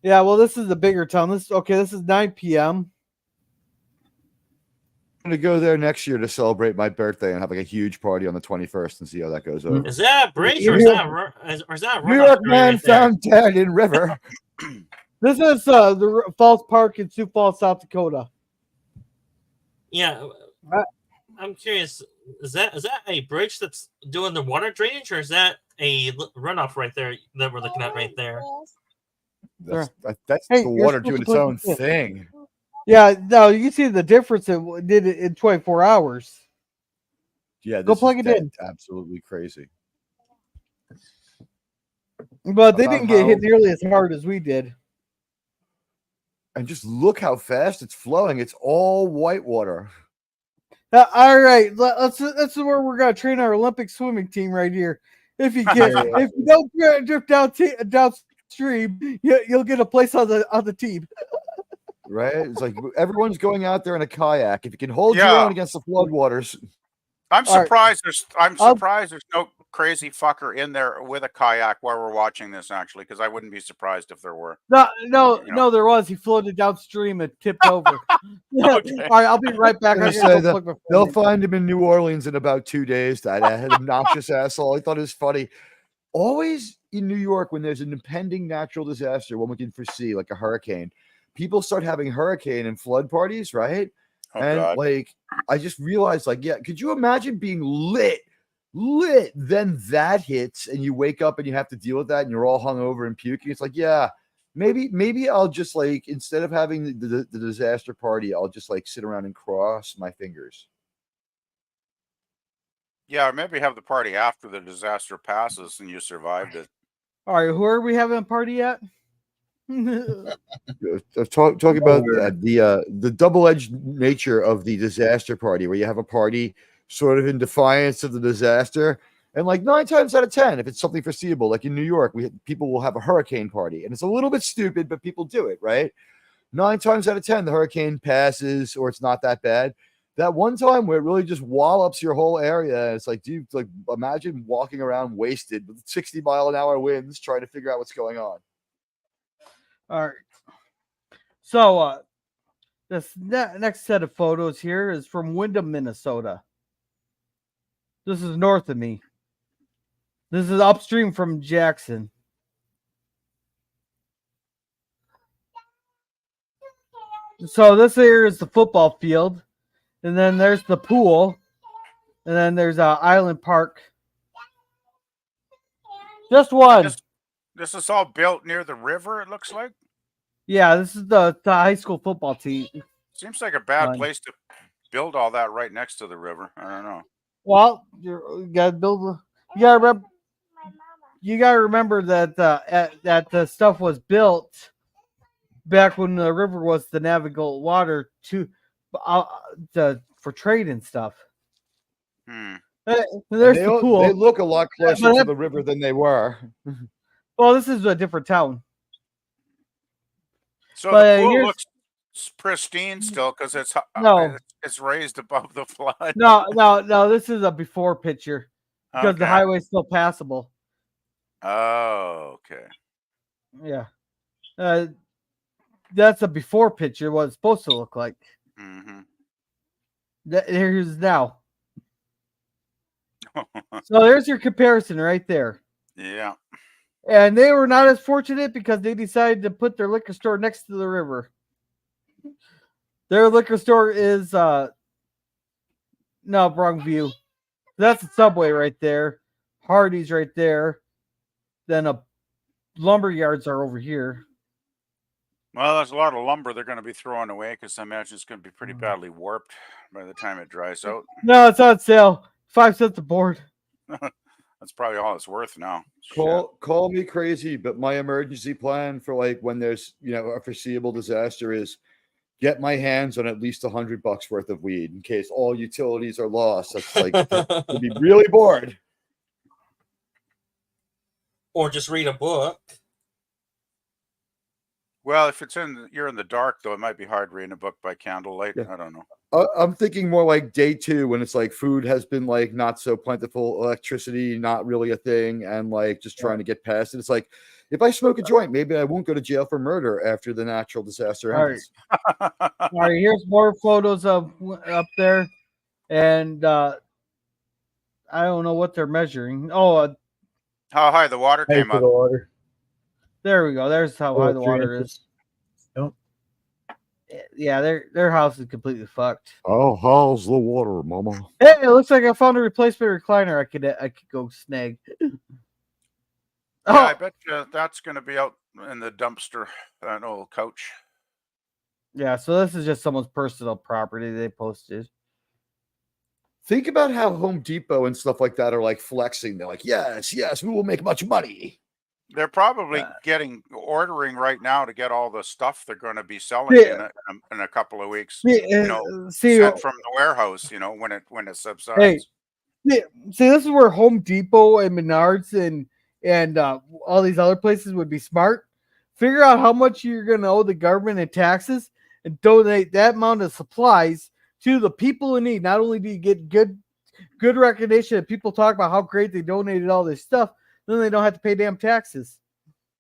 Yeah, well, this is the bigger town. This is 9 p.m. I'm gonna go there next year to celebrate my birthday and have like a huge party on the 21st and see how that goes over. Is that a bridge or is that a New York man found dead in river. This is the Falls Park in Sioux Falls, South Dakota. Yeah, I'm curious. Is that a bridge that's doing the water drainage, or is that a runoff right there that we're looking at right there? That's Hey, the you're water supposed doing to its put own this in. thing. Yeah, no, you see the difference it did it in 24 hours. Yeah, Go this plug is it in. absolutely crazy. But they About didn't get hit how- nearly as hard as we did. And just look how fast it's flowing. It's all white water. All right, that's where we're gonna train our Olympic swimming team right here. If you don't drift downstream, you'll get a place on the team. Right? It's like everyone's going out there in a kayak. If you can hold your Yeah. own against the floodwaters. I'm All right. surprised. I'm I'll- surprised there's no crazy fucker in there with a kayak while we're watching this. Actually, because I wouldn't be surprised if there were. No, there was. He floated downstream and tipped over. Okay. All right, I'll be right back. I I was gotta gonna go say plug my phone They'll in. find him in New Orleans in about 2 days. That obnoxious asshole. I thought it was funny. Always in New York, when there's an impending natural disaster, one we can foresee, like a hurricane, people start having hurricane and flood parties, right? Oh and God. like I just realized, like, yeah, could you imagine being lit, then that hits and you wake up and you have to deal with that and you're all hungover and puking? It's like, yeah, maybe I'll just like, instead of having the disaster party, I'll just like sit around and cross my fingers. Yeah, or maybe have the party after the disaster passes and you survived it. All right, who are we having a party at? Talking about the double-edged nature of the disaster party, where you have a party sort of in defiance of the disaster, and like 9 times out of 10, if it's something foreseeable, like in New York, people will have a hurricane party, and it's a little bit stupid, but people do it, right? 9 times out of 10, the hurricane passes, or it's not that bad. That one time where it really just wallops your whole area, it's like, dude, like imagine walking around wasted with 60-mile-an-hour winds, trying to figure out what's going on. All right. So this next set of photos here is from Windham, Minnesota. This is north of me. This is upstream from Jackson. So this here is the football field, and then there's the pool, and then there's Island Park. Just one. This is all built near the river, it looks like. Yeah, this is the high school football team. Seems like a bad Fine. place to build all that right next to the river. I don't know. Well, you gotta build. You gotta remember. You gotta remember that that the stuff was built back when the river was the navigable water for trade and stuff. There's the pool. They look a lot closer but to the river than they were. Well, this is a different town. So But, the pool here's- looks pristine still because No. it's raised above the flood. No. This is a before picture because the Okay. highway's still passable. Oh, okay. Yeah. That's a before picture, what it's supposed to look like. Hmm. Here's now. So there's your comparison right there. Yeah. And they were not as fortunate because they decided to put their liquor store next to the river. Their liquor store is no, wrong view. That's a Subway right there. Hardee's right there. Then a lumber yards are over here. Well, there's a lot of lumber they're going to be throwing away because I imagine it's going to be pretty badly warped by the time it dries out. No, it's on sale. 5 cents a board. That's probably all it's worth now. Call me crazy, but my emergency plan for like when there's a foreseeable disaster is get my hands on at least $100 worth of weed in case all utilities are lost. That's like to be really bored. Or just read a book. Well, if you're in the dark though, it might be hard reading a book by candlelight. Yeah. I don't know. I'm thinking more like day 2 when it's like food has been like not so plentiful, electricity not really a thing, and like just trying to get past it. It's like if I smoke a joint, maybe I won't go to jail for murder after the natural disaster All ends. All right, here's more photos of up there, and I don't know what they're measuring. Oh, How high the water Pay came for up. the water. there we go. There's how high the 3 water inches. is. Yep. Yeah, their house is completely fucked. Oh, how's the water, mama? Hey, it looks like I found a replacement recliner. I could go snag. Yeah, Oh, I bet you that's going to be out in the dumpster. That old couch. yeah. So this is just someone's personal property they posted. Think about how Home Depot and stuff like that are like flexing. They're like, yes, we will make much money. They're probably ordering right now to get all the stuff they're going to be selling Yeah. in a couple of weeks. See, Sent from the warehouse. When it subsides. Hey, see, this is where Home Depot and Menards and all these other places would be smart. Figure out how much you're going to owe the government in taxes and donate that amount of supplies to the people in need. Not only do you get good recognition, and people talk about how great they donated all this stuff, then they don't have to pay damn taxes.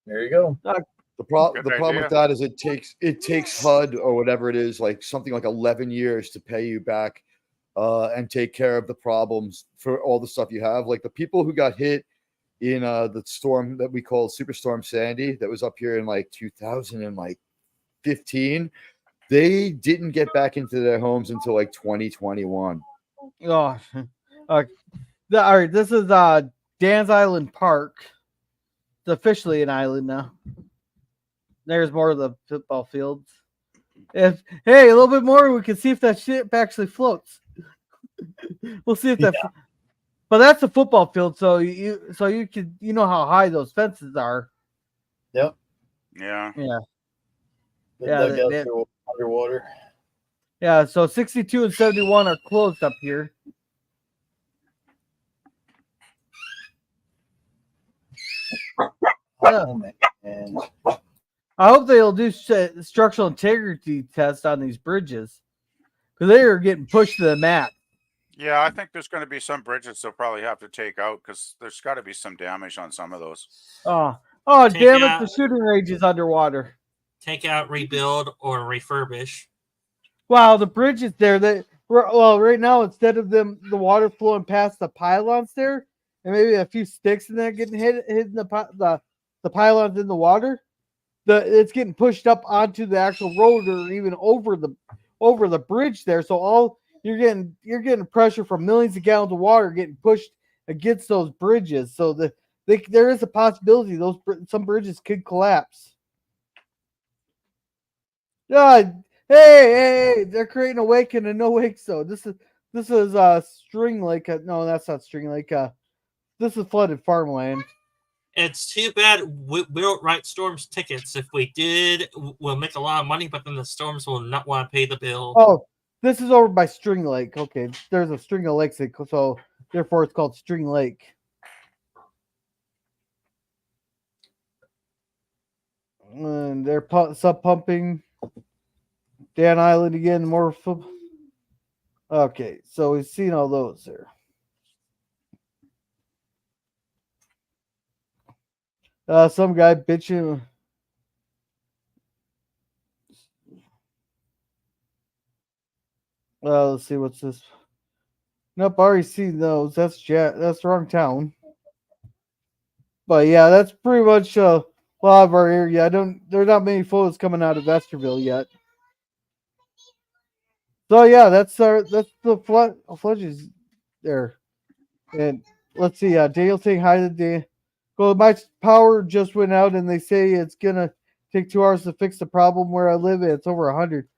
There you go. The problem idea. with that is it takes HUD or whatever it is, like something like 11 years to pay you back and take care of the problems for all the stuff you have. Like the people who got hit in the storm that we call Superstorm Sandy that was up here in like 2015. They didn't get back into their homes until like 2021. Oh, all right. This is Dan's Island Park. It's officially an island now. There's more of the football fields. If hey, a little bit more, we can see if that shit actually floats. We'll see if that. But that's a football field, so you can how high those fences are. Yep. Yeah. Yeah. The Yeah, dugouts are underwater. Yeah. So 62 and 71 are closed up here. Yeah. Oh, man. I hope they'll do structural integrity tests on these bridges because they are getting pushed to the mat. Yeah, I think there's going to be some bridges they'll probably have to take out because there's got to be some damage on some of those. Oh, Take damn it! out- The shooting range is underwater. Take out, rebuild, or refurbish. Wow, the bridge is there. Right now, instead of the water flowing past the pylons there, and maybe a few sticks and that getting hit in the pylons in the water, it's getting pushed up onto the actual road or even over the bridge there. So you're getting pressure from millions of gallons of water getting pushed against those bridges. So there is a possibility some bridges could collapse. Yeah, hey, they're creating a wake and a no wake zone. This is String Lake. No, that's not String Lake. This is flooded farmland. It's too bad we don't write Storms tickets. If we did, we'll make a lot of money, but then the Storms will not want to pay the bill. Oh, this is over by String Lake. Okay, there's a string of lakes, so therefore it's called String Lake. And they're sub pumping. Dan Island again. More. Okay, so we've seen all those there. Some guy bitching. Let's see what's this. Nope, I already seen those. That's the wrong town. But yeah, that's pretty much a lot of our area. There's not many photos coming out of Vesterville yet. So yeah, that's the fledges there. And let's see, Dale saying hi to Dale. Well, my power just went out, and they say it's gonna take 2 hours to fix the problem where I live. And it's over 100.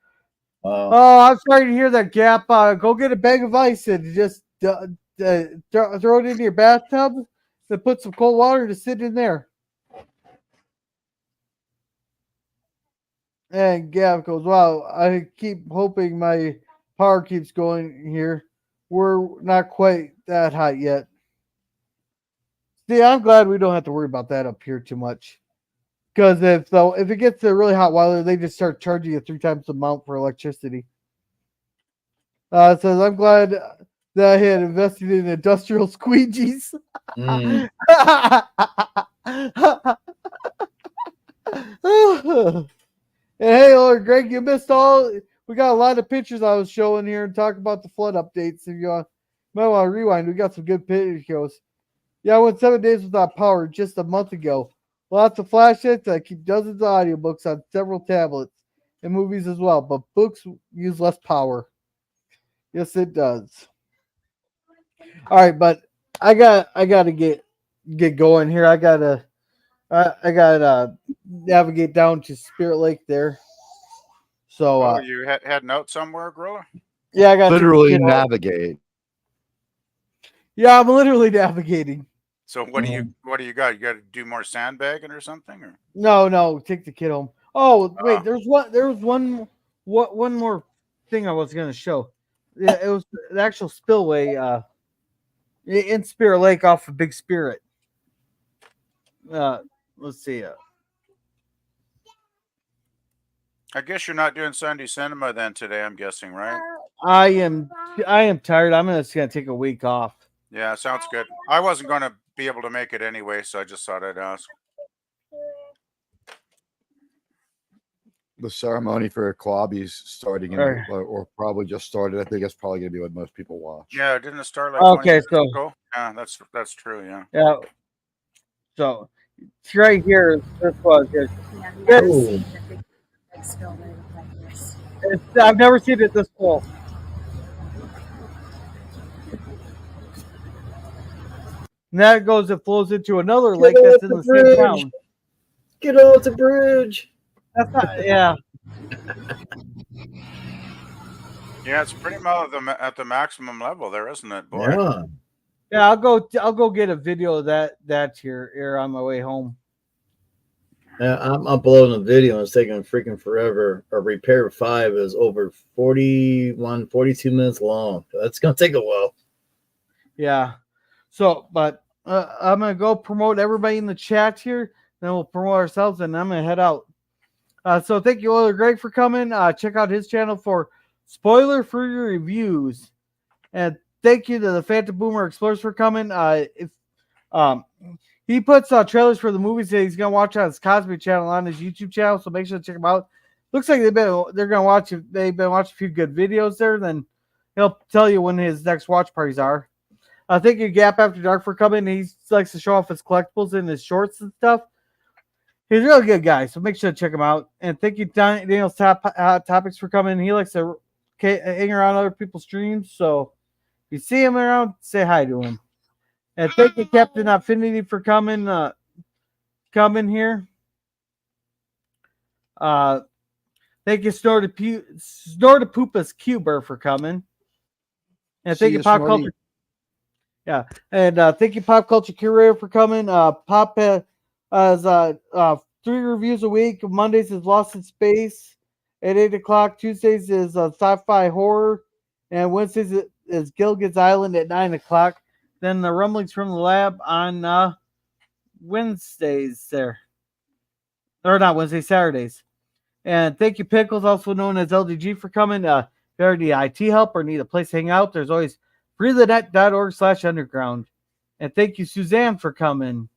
Wow. Oh, I'm sorry to hear that, Gap. Go get a bag of ice and just throw it into your bathtub. Then put some cold water to sit in there. And Gap goes, "Wow, I keep hoping my power keeps going here. We're not quite that hot yet." See, I'm glad we don't have to worry about that up here too much. Because if it gets to really hot weather, they just start charging you 3 times the amount for electricity. It says, I'm glad that I had invested in industrial squeegees. Mm. And hey, Lord Greg, you missed all. We got a lot of pictures I was showing here and talk about the flood updates. If you might want to rewind, we got some good pictures. Yeah, I went 7 days without power just a month ago. Lots of flashlights. I keep dozens of audiobooks on several tablets and movies as well, but books use less power. Yes, it does. All right, but I gotta get going here. I gotta navigate down to Spirit Lake there. So You heading out somewhere, Gorilla? yeah, I got Literally navigate. Yeah, I'm literally navigating. So what do you got? You got to do more sandbagging or something, or? No, take the kid home. Oh wait, Oh. there was one more thing I was gonna show. Yeah, it was the actual spillway in Spirit Lake off of Big Spirit. Let's see. I guess you're not doing Sunday cinema then today. I'm guessing, right? I am tired. I'm just gonna take a week off. Yeah, sounds good. I wasn't going to be able to make it anyway, so I just thought I'd ask. The ceremony for Quabi's starting, Right. or probably just started. I think that's probably gonna be what most people watch. Yeah, didn't it start like Okay, 20 so- minutes ago? Yeah, that's true. Yeah. Yeah. So it's right here. This was good. Yeah, I've Good. never seen the big spillway like this. I've never seen it this full. And that goes, it flows into another lake Get that's off in the the same bridge. town. Get off the bridge. That's not, yeah. Yeah, it's pretty much at the maximum level there, isn't it, boy? Yeah. Yeah, I'll go get a video of that here on my way home. Yeah, I'm uploading a video. It's taking freaking forever. A Repair 5 is over 42 minutes long. That's going to take a while. Yeah. So, but I'm going to go promote everybody in the chat here. Then we'll promote ourselves and I'm going to head out. So thank you, Oiler Greg, for coming. Check out his channel for spoiler-free reviews. And thank you to the Phantom Boomer Explorers for coming. He puts trailers for the movies that he's going to watch on his Cosby channel on his YouTube channel, so make sure to check him out. Looks like they've been watching a few good videos there. Then he'll tell you when his next watch parties are. Thank you, Gap After Dark, for coming. He likes to show off his collectibles and his shorts and stuff. He's a really good guy, so make sure to check him out. And thank you, Daniel's Top Topics, for coming. He likes to hang around other people's streams, so if you see him around, say hi to him. And thank you, Captain Affinity, for coming here. Thank you, Snortapoopas Cuber, for coming. And thank you, Pop Culture. Yeah, and thank you, Pop Culture Curator, for coming. Pop has 3 reviews a week. Mondays is Lost in Space at 8 o'clock. Tuesdays is sci-fi horror, and Wednesdays is Gilligan's Island at 9 o'clock. Then the Rumblings from the Lab on Wednesdays there. Or not Wednesdays, Saturdays. And thank you, Pickles, also known as LDG, for coming. If you already need IT help or need a place to hang out, there's always freethenet.org/underground. And thank you, Suzanne, for coming.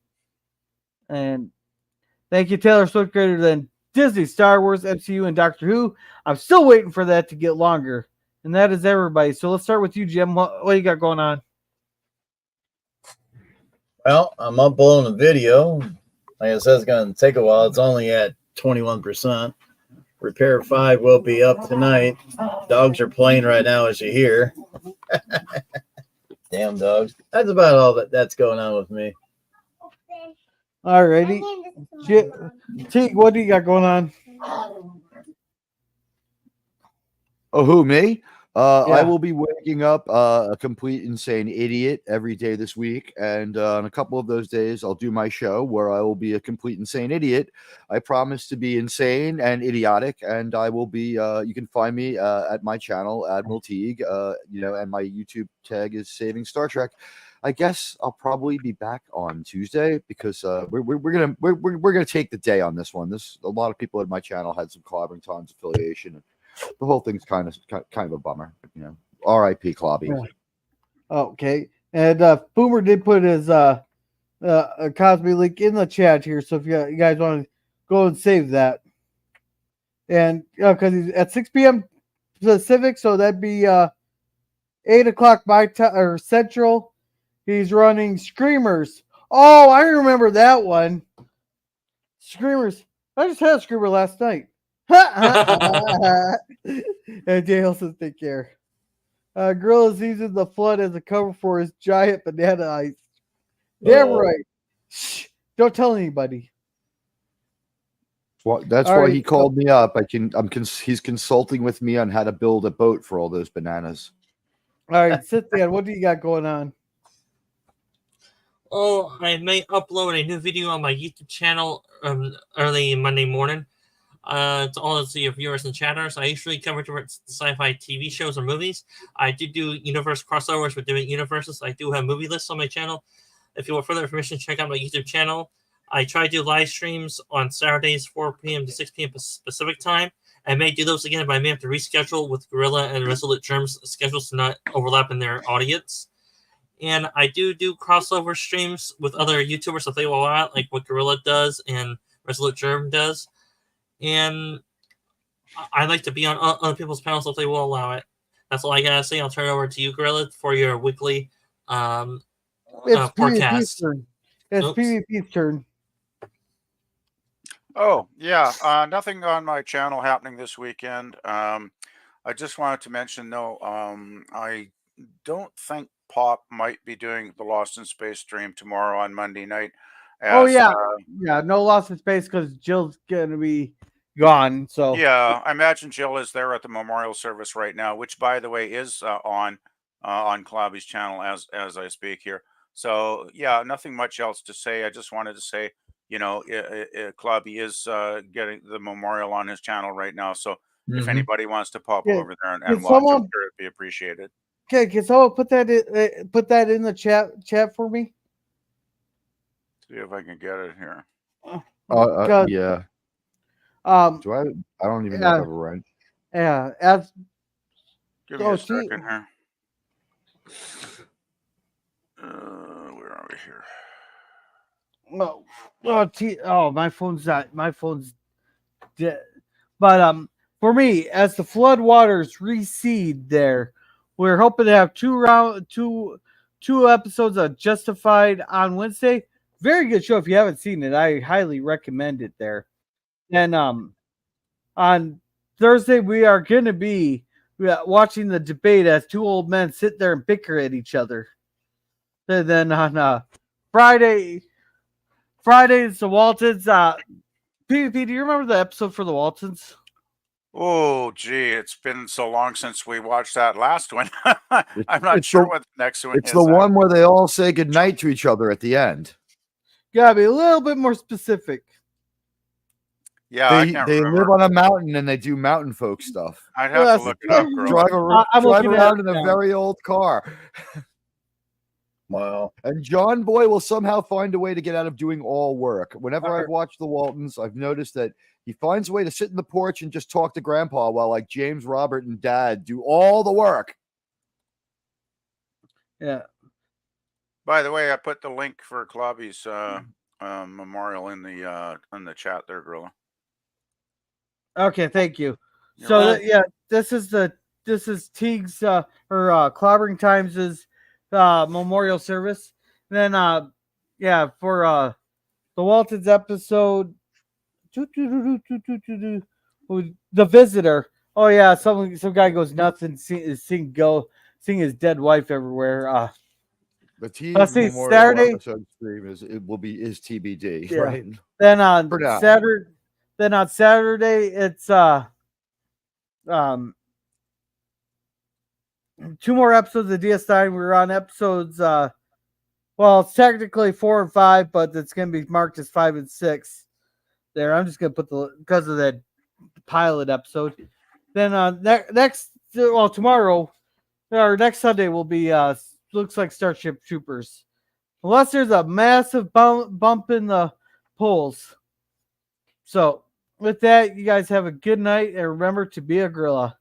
And thank you, Taylor Swift, greater than Disney, Star Wars, MCU, and Doctor Who. I'm still waiting for that to get longer. And that is everybody. So let's start with you, Jim. What do you got going on? Well, I'm uploading a video. Like I said, it's going to take a while. It's only at 21%. Repair 5 will be up tonight. Dogs are playing right now, as you hear. Damn dogs. That's about all that's going on with me. Alrighty. Teague, what do you got going on? Oh, who, me? Yeah. I will be waking up a complete insane idiot every day this week. And on a couple of those days, I'll do my show where I will be a complete insane idiot. I promise to be insane and idiotic. And I will be, you can find me at my channel, Admiral Teague, and my YouTube tag is Saving Star Trek. I guess I'll probably be back on Tuesday because we're gonna take the day on this one. A lot of people at my channel had some Clobbering Times affiliation. The whole thing's kind of a bummer, R.I.P. Clobby. Yeah. Okay, and Boomer did put his Cosby link in the chat here, so if you guys want to go and save that, and because he's at 6 p.m. Pacific, so that'd be 8 o'clock my time or Central. He's running Screamers. Oh, I remember that one. Screamers. I just had a Screamer last night. And Dale says, take care. Gorilla's using the flood as a cover for his giant banana ice. Damn right. Shh, don't tell anybody. Well, that's All why right, he called me up. He's consulting with me on how to build a boat for all those bananas. All right, sit there. What do you got going on? Oh, I may upload a new video on my YouTube channel early Monday morning. To all of your viewers and chatters, I usually cover different sci-fi TV shows or movies. I do universe crossovers with different universes. I do have movie lists on my channel. If you want further information, check out my YouTube channel. I try to do live streams on Saturdays, 4 p.m. to 6 p.m. Pacific time. I may do those again, but I may have to reschedule with Gorilla and Resolute Germ's schedules to not overlap in their audience. And I do crossover streams with other YouTubers if they will allow it, like what Gorilla does and Resolute Germ does. And I like to be on other people's panels if they will allow it. That's all I gotta say. I'll turn it over to you, Gorilla, for your weekly It's PvP's forecast. turn. It's Oops. PvP's turn. Oh, yeah. Nothing on my channel happening this weekend. I just wanted to mention, though, I don't think Pop might be doing the Lost in Space stream tomorrow on Monday night. Oh As, yeah, yeah. No Lost in Space because Jill's gonna be gone. So yeah, I imagine Jill is there at the memorial service right now, which, by the way, is on Klobby's channel as I speak here. So yeah, nothing much else to say. I just wanted to say, Klobby is getting the memorial on his channel right now. So if Mhm. anybody wants to pop Yeah, over there and can watch, I'm someone- sure it'd be appreciated. okay, can someone put that in the chat for me? See if I can get it here. Because, Yeah. Do I don't even know if I have a wrench. Yeah. As Give me Oh, a gee. second here. Where are we here? my phone's dead. But for me, as the flood waters recede, there, we're hoping to have two episodes of Justified on Wednesday. Very good show. If you haven't seen it, I highly recommend it. There, and on Thursday we are going to be watching the debate as two old men sit there and bicker at each other. And then on Friday is the Waltons. PvP, do you remember the episode for the Waltons? Oh, gee, it's been so long since we watched that last one. I'm not it's sure the- what the next one It's is. the one where they all say goodnight to each other at the end. Gotta be a little bit more specific. Yeah, I They can't live remember. on a mountain and they do mountain folk stuff. I'd have Well, to look it up, girl. I'm Drive looking at around it in a now. very old car. Wow. And John Boy will somehow find a way to get out of doing all work. Whenever I've watched the Waltons, I've noticed that he finds a way to sit in the porch and just talk to Grandpa while like James, Robert, and Dad do all the work. Yeah. By the way, I put the link for Klobby's memorial in the chat there, Gorilla. Okay, thank you. You're So welcome. this is Teague's Clobbering Times' memorial service. Then for the Waltons episode, the visitor. Oh yeah, some guy goes nuts and sing his dead wife everywhere. The T Let's see, Memorial Saturday- episode stream is TBD, Yeah. right? Then on For now. Saturday it's two more episodes of DS9. We were on episodes well, it's technically 4 and 5, but it's gonna be marked as 5 and 6. There, I'm just gonna put because of that pilot episode. Then tomorrow or next Sunday will be looks like Starship Troopers. Unless there's a massive bump in the polls. So with that, you guys have a good night and remember to be a gorilla.